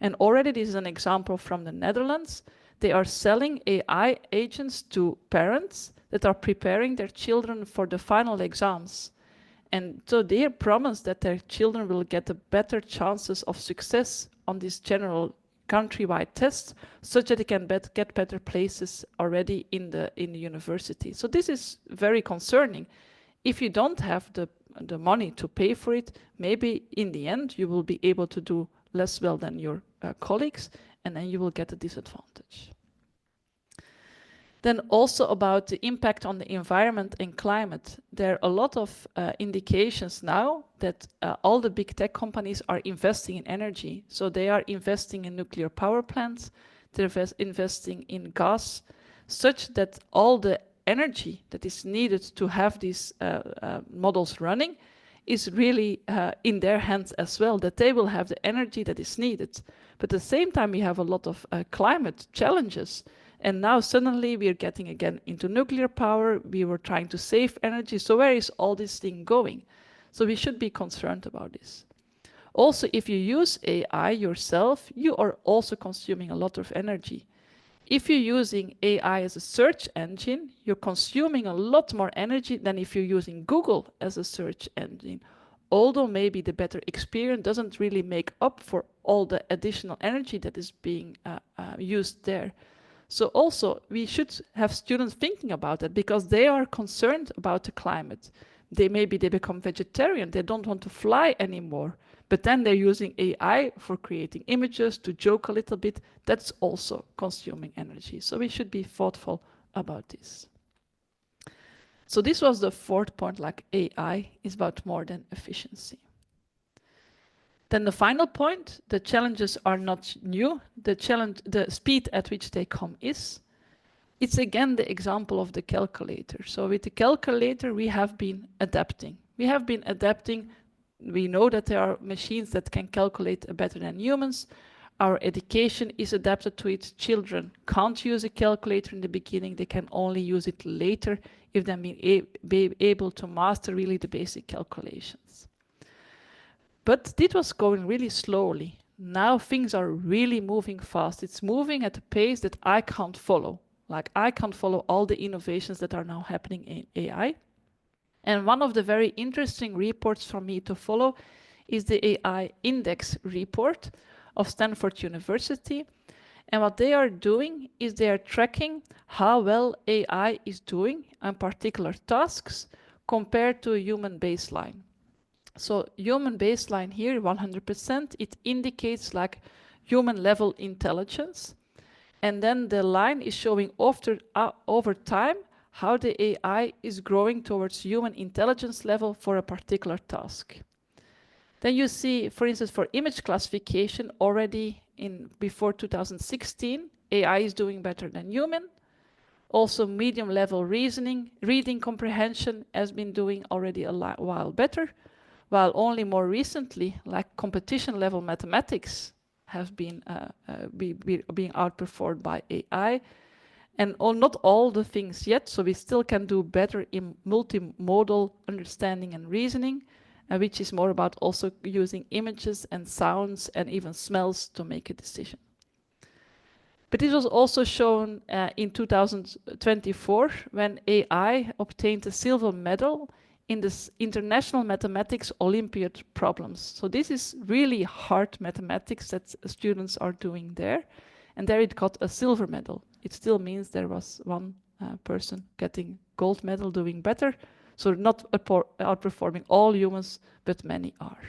And already this is an example from the Netherlands. They are selling AI agents to parents that are preparing their children for the final exams. And so they promise that their children will get a better chances of success on this general countrywide test, such that they can get better places already in the university. So this is very concerning. If you don't have the money to pay for it, maybe in the end you will be able to do less well than your colleagues, and then you will get a disadvantage. Then also about the impact on the environment and climate. There are a lot of indications now that all the big tech companies are investing in energy. So they are investing in nuclear power plants, they're investing in gas, such that all the energy that is needed to have these models running is really in their hands as well, that they will have the energy that is needed. But at the same time, we have a lot of climate challenges. And now suddenly we are getting again into nuclear power. We were trying to save energy. So where is all this thing going? So we should be concerned about this. Also, if you use AI yourself, you are also consuming a lot of energy. If you're using AI as a search engine, you're consuming a lot more energy than if you're using Google as a search engine. Although maybe the better experience doesn't really make up for all the additional energy that is being used there. So also, we should have students thinking about it because they are concerned about the climate. Maybe they become vegetarian, they don't want to fly anymore, but then they're using AI for creating images to joke a little bit. That's also consuming energy. So we should be thoughtful about this. So this was the fourth point, like AI is about more than efficiency. Then the final point, the challenges are not new. The speed at which they come is. It's again the example of the calculator. So with the calculator, we have been adapting. We know that there are machines that can calculate better than humans. Our education is adapted to it. Children can't use a calculator in the beginning. They can only use it later if they be able to master really the basic calculations. But it was going really slowly. Now things are really moving fast. It's moving at a pace that I can't follow. Like I can't follow all the innovations that are now happening in AI. And one of the very interesting reports for me to follow is the AI Index report of Stanford University. And what they are doing is they are tracking how well AI is doing on particular tasks compared to a human baseline. So human baseline here, 100%, it indicates like human level intelligence. And then the line is showing over time how the AI is growing towards human intelligence level for a particular task. Then you see, for instance, for image classification, already before 2016, AI is doing better than human. Also medium level reading comprehension has been doing already a while better, while only more recently, like competition level mathematics have been being outperformed by AI. and not all the things yet, so we still can do better in multimodal understanding and reasoning, which is more about also using images and sounds and even smells to make a decision. But this was also shown in 2024 when AI obtained a silver medal in this International Mathematics Olympiad problems. So this is really hard mathematics that students are doing there. And there it got a silver medal. It still means there was one person getting gold medal doing better. So not outperforming all humans, but many are.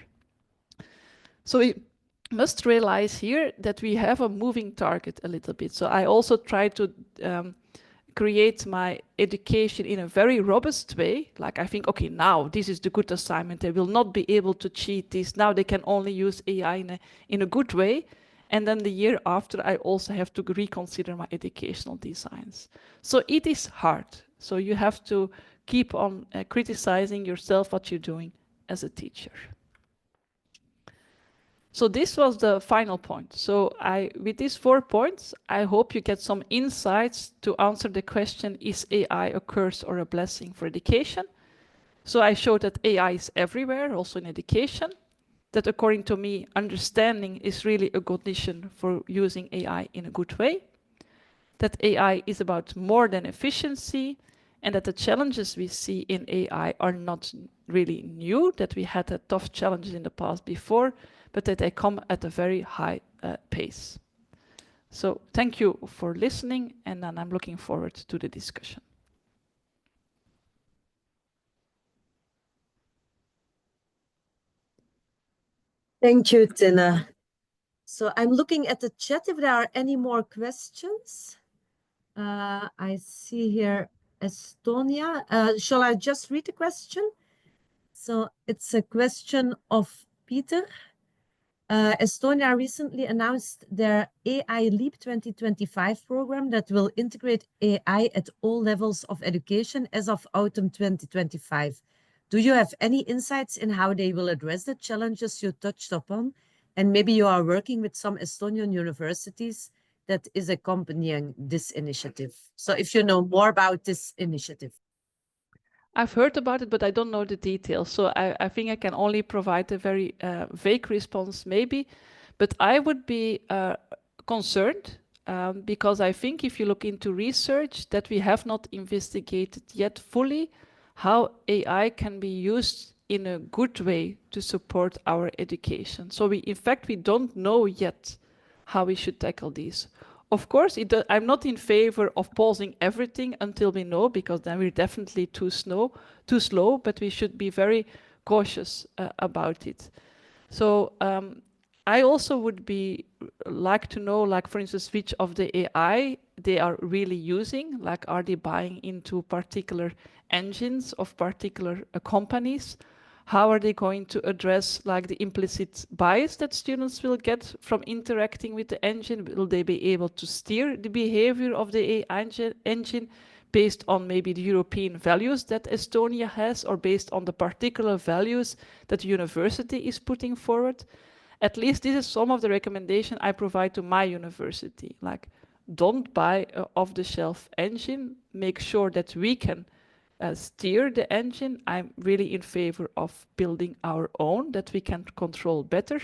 So we must realize here that we have a moving target a little bit. So I also try to create my education in a very robust way. Like I think, okay, now this is the good assignment. They will not be able to cheat this. Now they can only use AI in a good way. And then the year after, I also have to reconsider my educational designs. So it is hard. So you have to keep on criticizing yourself, what you're doing as a teacher. So this was the final point. So with these 4 points, I hope you get some insights to answer the question, is AI a curse or a blessing for education? So I showed that AI is everywhere, also in education. That according to me, understanding is really a condition for using AI in a good way. That AI is about more than efficiency, and that the challenges we see in AI are not really new, that we had tough challenges in the past before, but that they come at a very high pace. So thank you for listening, and then I'm looking forward to the discussion. Thank you, Tina. So I'm looking at the chat if there are any more questions. I see here Estonia. Shall I just read the question? So it's a question of Peter. Estonia recently announced their AI Leap 2025 program that will integrate AI at all levels of education as of autumn 2025. Do you have any insights in how they will address the challenges you touched upon? And maybe you are working with some Estonian universities that is accompanying this initiative. So if you know more about this initiative. I've heard about it, but I don't know the details. So I think I can only provide a very vague response maybe. But I would be concerned because I think if you look into research that we have not investigated yet fully how AI can be used in a good way to support our education. So in fact, we don't know yet how we should tackle these. Of course, I'm not in favor of pausing everything until we know, because then we're definitely too slow, but we should be very cautious about it. So I also would like to know, like for instance, which of the AI they are really using, like are they buying into particular engines of particular companies? How are they going to address like the implicit bias that students will get from interacting with the engine? Will they be able to steer the behavior of the AI engine based on maybe the European values that Estonia has, or based on the particular values that the university is putting forward? At least this is some of the recommendation I provide to my university. Like, don't buy an off-the-shelf engine. Make sure that we can steer the engine. I'm really in favor of building our own that we can control better.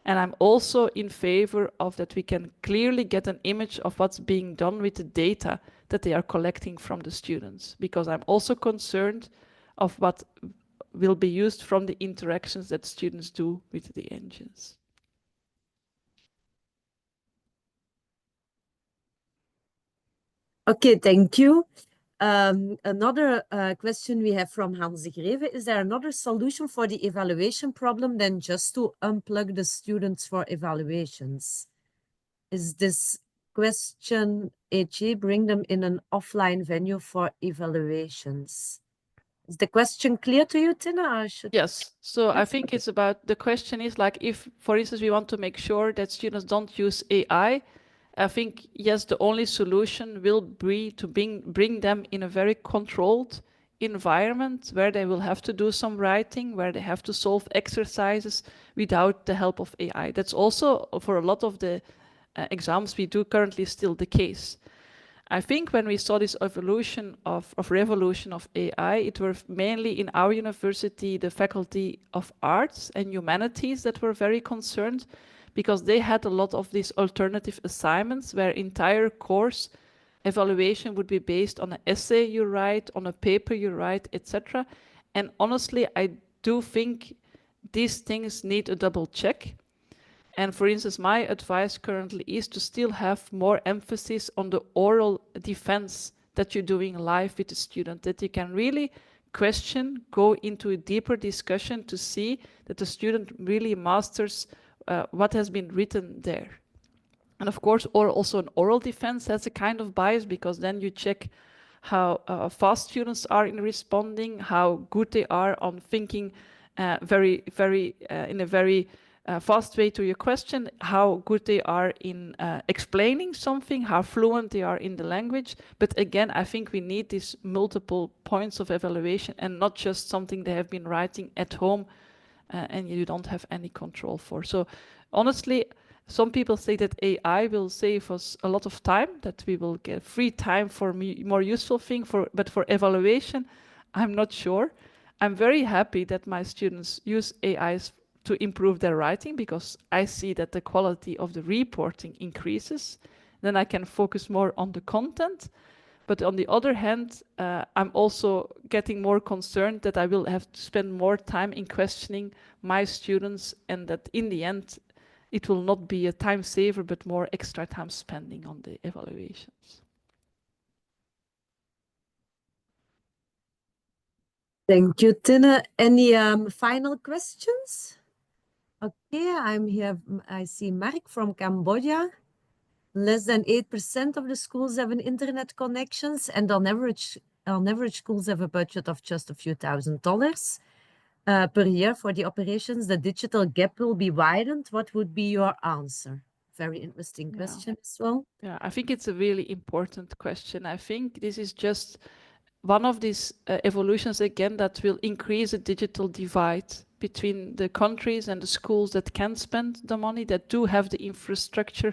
And I'm also in favor of that we can clearly get an image of what's being done with the data that they are collecting from the students, because I'm also concerned of what will be used from the interactions that students do with the engines. Okay, thank you. Another question we have from Hans Greve: is there another solution for the evaluation problem than just to unplug the students for evaluations? Is this question, bring them in an offline venue for evaluations? Is the question clear to you, Tina? Or should... Yes, so I think it's about, the question is like, if, for instance, we want to make sure that students don't use AI, I think, yes, the only solution will be to bring them in a very controlled environment where they will have to do some writing, where they have to solve exercises without the help of AI. That's also for a lot of the exams we do currently still the case. I think when we saw this evolution of revolution of AI, it were mainly in our university, the faculty of arts and humanities that were very concerned, because they had a lot of these alternative assignments where entire course evaluation would be based on an essay you write, on a paper you write, etc. And honestly, I do think these things need a double check. And for instance, my advice currently is to still have more emphasis on the oral defense that you're doing live with the student, that you can really question, go into a deeper discussion to see that the student really masters what has been written there. And of course, or also an oral defense has a kind of bias, because then you check how fast students are in responding, how good they are on thinking in a very fast way to your question, how good they are in explaining something, how fluent they are in the language. But again, I think we need these multiple points of evaluation and not just something they have been writing at home and you don't have any control for. So honestly, some people say that AI will save us a lot of time, that we will get free time for more useful things, but for evaluation, I'm not sure. I'm very happy that my students use AIs to improve their writing, because I see that the quality of the reporting increases. Then I can focus more on the content. But on the other hand, I'm also getting more concerned that I will have to spend more time in questioning my students, and that in the end, it will not be a time saver, but more extra time spending on the evaluations. Thank you, Tinne. Any final questions? Okay, I'm here. I see Mark from Cambodia. Less than 8% of the schools have an internet connections, and on average, schools have a budget of just a few $1,000 per year for the operations. The digital gap will be widened. What would be your answer? Very interesting question as well. Yeah, I think it's a really important question. I think this is just one of these evolutions again that will increase the digital divide between the countries and the schools that can spend the money, that do have the infrastructure,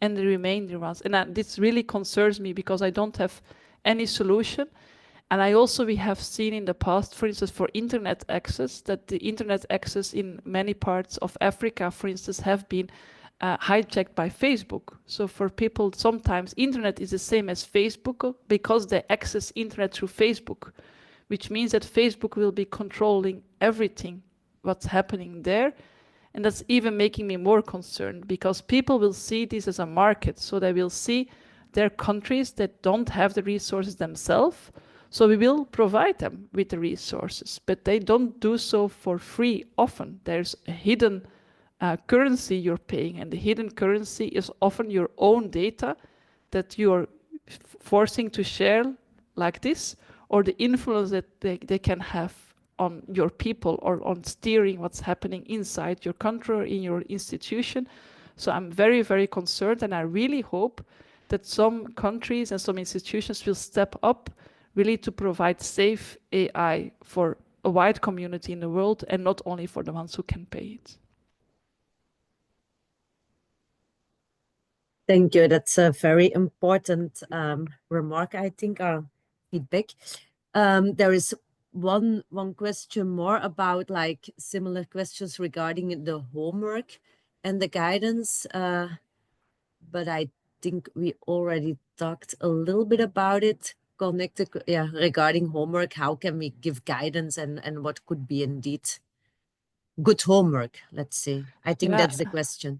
and the remaining ones. And this really concerns me, because I don't have any solution. And we have seen in the past, for instance, for internet access, that the internet access in many parts of Africa, for instance, have been hijacked by Facebook. So for people, sometimes internet is the same as Facebook, because they access internet through Facebook, which means that Facebook will be controlling everything, what's happening there. And that's even making me more concerned, because people will see this as a market. So they will see there are countries that don't have the resources themselves. So we will provide them with the resources, but they don't do so for free often. There's a hidden currency you're paying, and the hidden currency is often your own data that you're forcing to share like this, or the influence that they can have on your people, or on steering what's happening inside your country or in your institution. So I'm very, very concerned, and I really hope that some countries and some institutions will step up really to provide safe AI for a wide community in the world, and not only for the ones who can pay it. Thank you. That's a very important remark, I think, or feedback. There is one question more about like similar questions regarding the homework and the guidance, but I think we already talked a little bit about it. Regarding homework, how can we give guidance, and what could be indeed good homework, let's say. I think that's the question.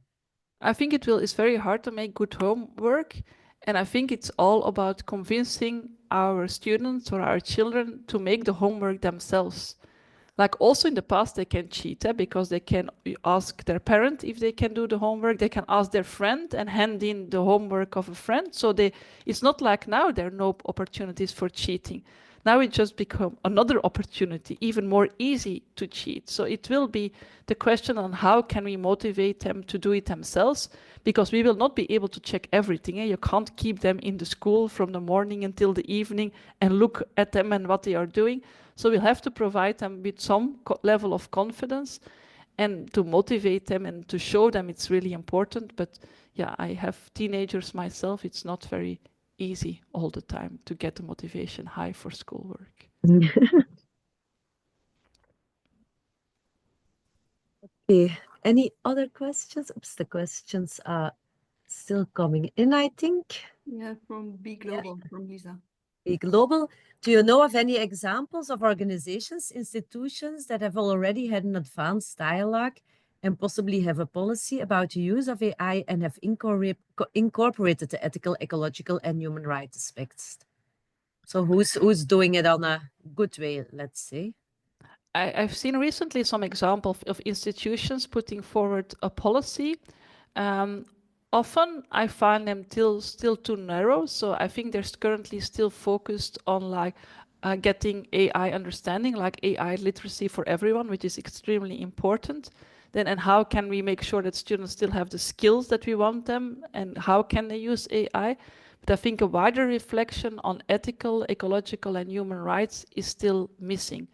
I think it's very hard to make good homework, and I think it's all about convincing our students or our children to make the homework themselves. Like also in the past, they can cheat because they can ask their parent if they can do the homework. They can ask their friend and hand in the homework of a friend. So it's not like now there are no opportunities for cheating. Now it just become another opportunity, even more easy to cheat. So it will be the question on how can we motivate them to do it themselves, because we will not be able to check everything. You can't keep them in the school from the morning until the evening and look at them and what they are doing. So we'll have to provide them with some level of confidence and to motivate them and to show them it's really important. But yeah, I have teenagers myself. It's not very easy all the time to get the motivation high for schoolwork. Okay, any other questions? Oops, the questions are still coming in, I think. Yeah, from Be Global, from Lisa. Be Global. Do you know of any examples of organizations, institutions that have already had an advanced dialogue and possibly have a policy about the use of AI and have incorporated the ethical, ecological, and human rights aspects? So who's doing it on a good way, let's say? I've seen recently some examples of institutions putting forward a policy. Often I find them still too narrow, so I think they're currently still focused on like getting AI understanding, like AI literacy for everyone, which is extremely important. Then, and how can we make sure that students still have the skills that we want them, and how can they use AI? But I think a wider reflection on ethical, ecological, and human rights is still missing.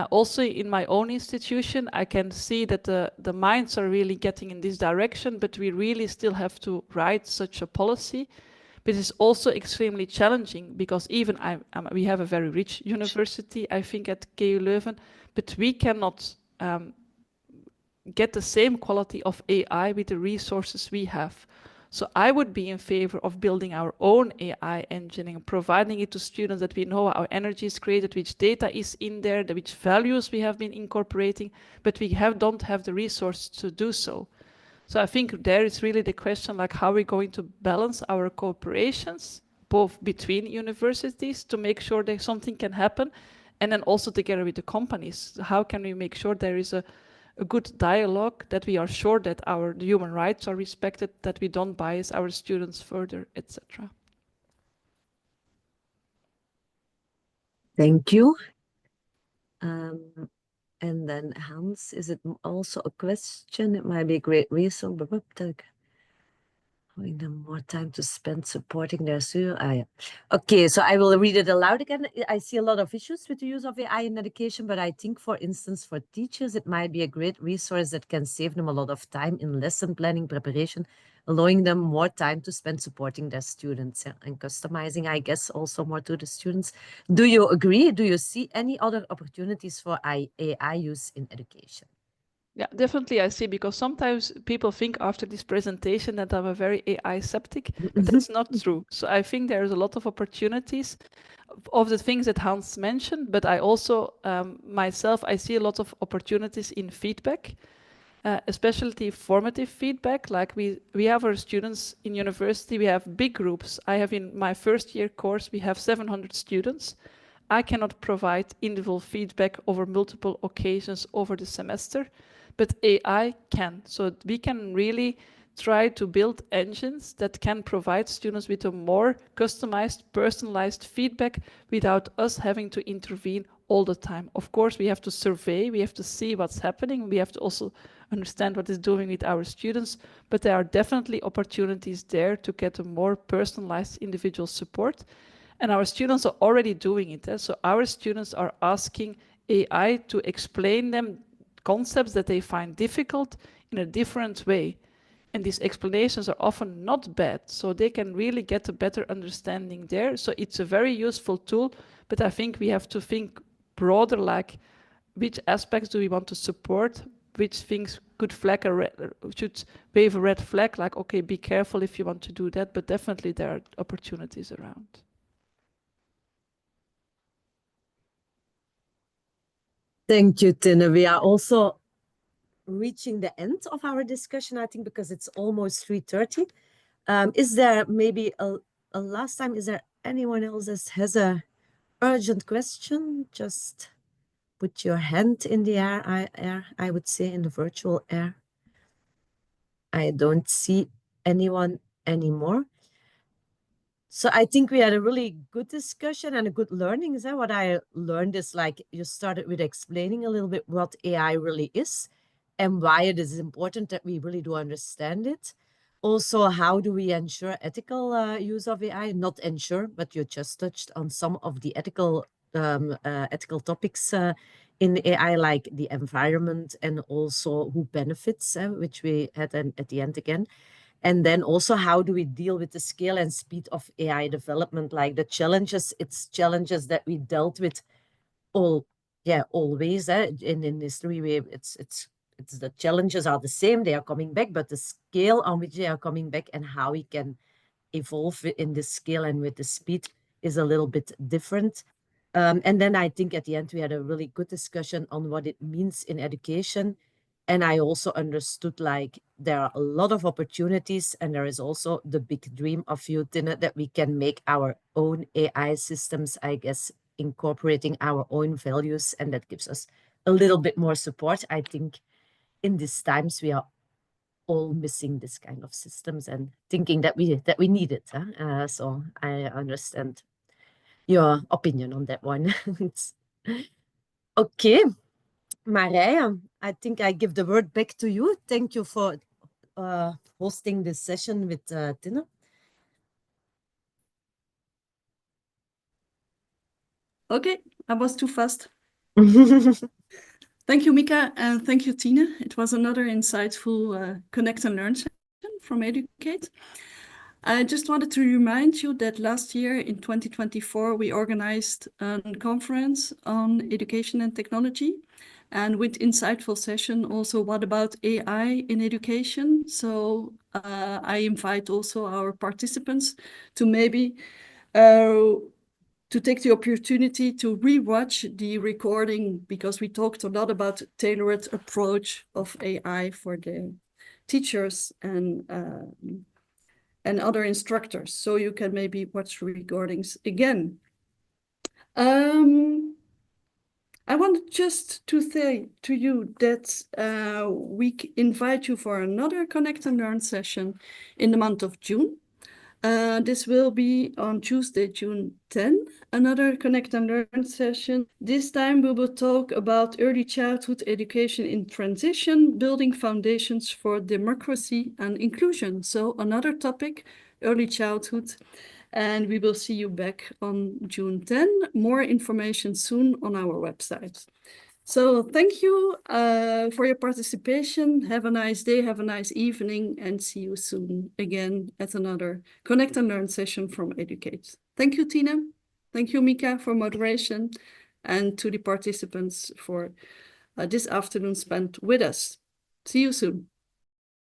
Also in my own institution, I can see that the minds are really getting in this direction, but we really still have to write such a policy. But it's also extremely challenging because even we have a very rich university, I think, at KU Leuven, but we cannot get the same quality of AI with the resources we have. So I would be in favor of building our own AI engine and providing it to students, that we know how energy is created, which data is in there, which values we have been incorporating, but we don't have the resources to do so. So I think there is really the question, like, how are we going to balance our cooperations, both between universities, to make sure that something can happen, and then also together with the companies. How can we make sure there is a good dialogue, that we are sure that the human rights are respected, that we don't bias our students further, etc. Thank you. And then Hans, is it also a question? It might be a great reason, but giving them more time to spend supporting their students. Yeah. Okay, so I will read it aloud again. I see a lot of issues with the use of AI in education, but I think, for instance, for teachers, it might be a great resource that can save them a lot of time in lesson planning preparation, allowing them more time to spend supporting their students and customizing, I guess, also more to the students. Do you agree? Do you see any other opportunities for AI use in education? Yeah, definitely I see, because sometimes people think after this presentation that I'm a very AI skeptic, but that's not true. So I think there's a lot of opportunities of the things that Hans mentioned, but I also, myself, I see a lot of opportunities in feedback, especially formative feedback. Like we have our students in university, we have big groups. I have in my first year course, we have 700 students. I cannot provide individual feedback over multiple occasions over the semester, but AI can. So we can really try to build engines that can provide students with a more customized, personalized feedback without us having to intervene all the time. Of course, we have to survey, we have to see what's happening, we have to also understand what it's doing with our students, but there are definitely opportunities there to get a more personalized individual support. And our students are already doing it. So our students are asking AI to explain them concepts that they find difficult in a different way. And these explanations are often not bad, so they can really get a better understanding there. So it's a very useful tool, but I think we have to think broader, like which aspects do we want to support, which things could should wave a red flag, like, okay, be careful if you want to do that, but definitely there are opportunities around. Thank you, Tine. We are also reaching the end of our discussion, I think, because it's almost 3:30. Is there maybe a last time, is there anyone else that has a urgent question? Just put your hand in the air, I would say, in the virtual air. I don't see anyone anymore. So I think we had a really good discussion and a good learning. Is that what I learned is, like, you started with explaining a little bit what AI really is and why it is important that we really do understand it. Also, how do we ensure ethical use of AI? Not ensure, but you just touched on some of the ethical topics in AI, like the environment and also who benefits, which we had at the end again. And then also, how do we deal with the scale and speed of AI development? Like the challenges, it's challenges that we dealt with always in history. It's the challenges are the same, they are coming back, but the scale on which they are coming back and how we can evolve in the scale and with the speed is a little bit different. And then I think at the end we had a really good discussion on what it means in education. And I also understood like there are a lot of opportunities, and there is also the big dream of you, Tine, that we can make our own AI systems, I guess, incorporating our own values, and that gives us a little bit more support. I think in these times we are all missing this kind of systems and thinking that we need it. So I understand your opinion on that one. Okay, Marije, I think I give the word back to you. Thank you for hosting this session with Tine. Okay, I was too fast. Thank you, Mika, and thank you, Tine. It was another insightful Connect and Learn session from Educate. I just wanted to remind you that last year in 2024, we organized a conference on education and technology, and with insightful session also, what about AI in education? So I invite also our participants to maybe to take the opportunity to rewatch the recording, because we talked a lot about tailored approach of AI for the teachers and other instructors. So you can maybe watch recordings again. I wanted just to say to you that we invite you for another Connect and Learn session in the month of June. This will be on Tuesday, June 10, another Connect and Learn session. This time we will talk about early childhood education in transition, building foundations for democracy and inclusion. So another topic, early childhood. And we will see you back on June 10. More information soon on our website. So thank you for your participation. Have a nice day, have a nice evening, and see you soon again at another Connect and Learn session from Educate. Thank you, Tine. Thank you, Mika, for moderation, and to the participants for this afternoon spent with us. See you soon.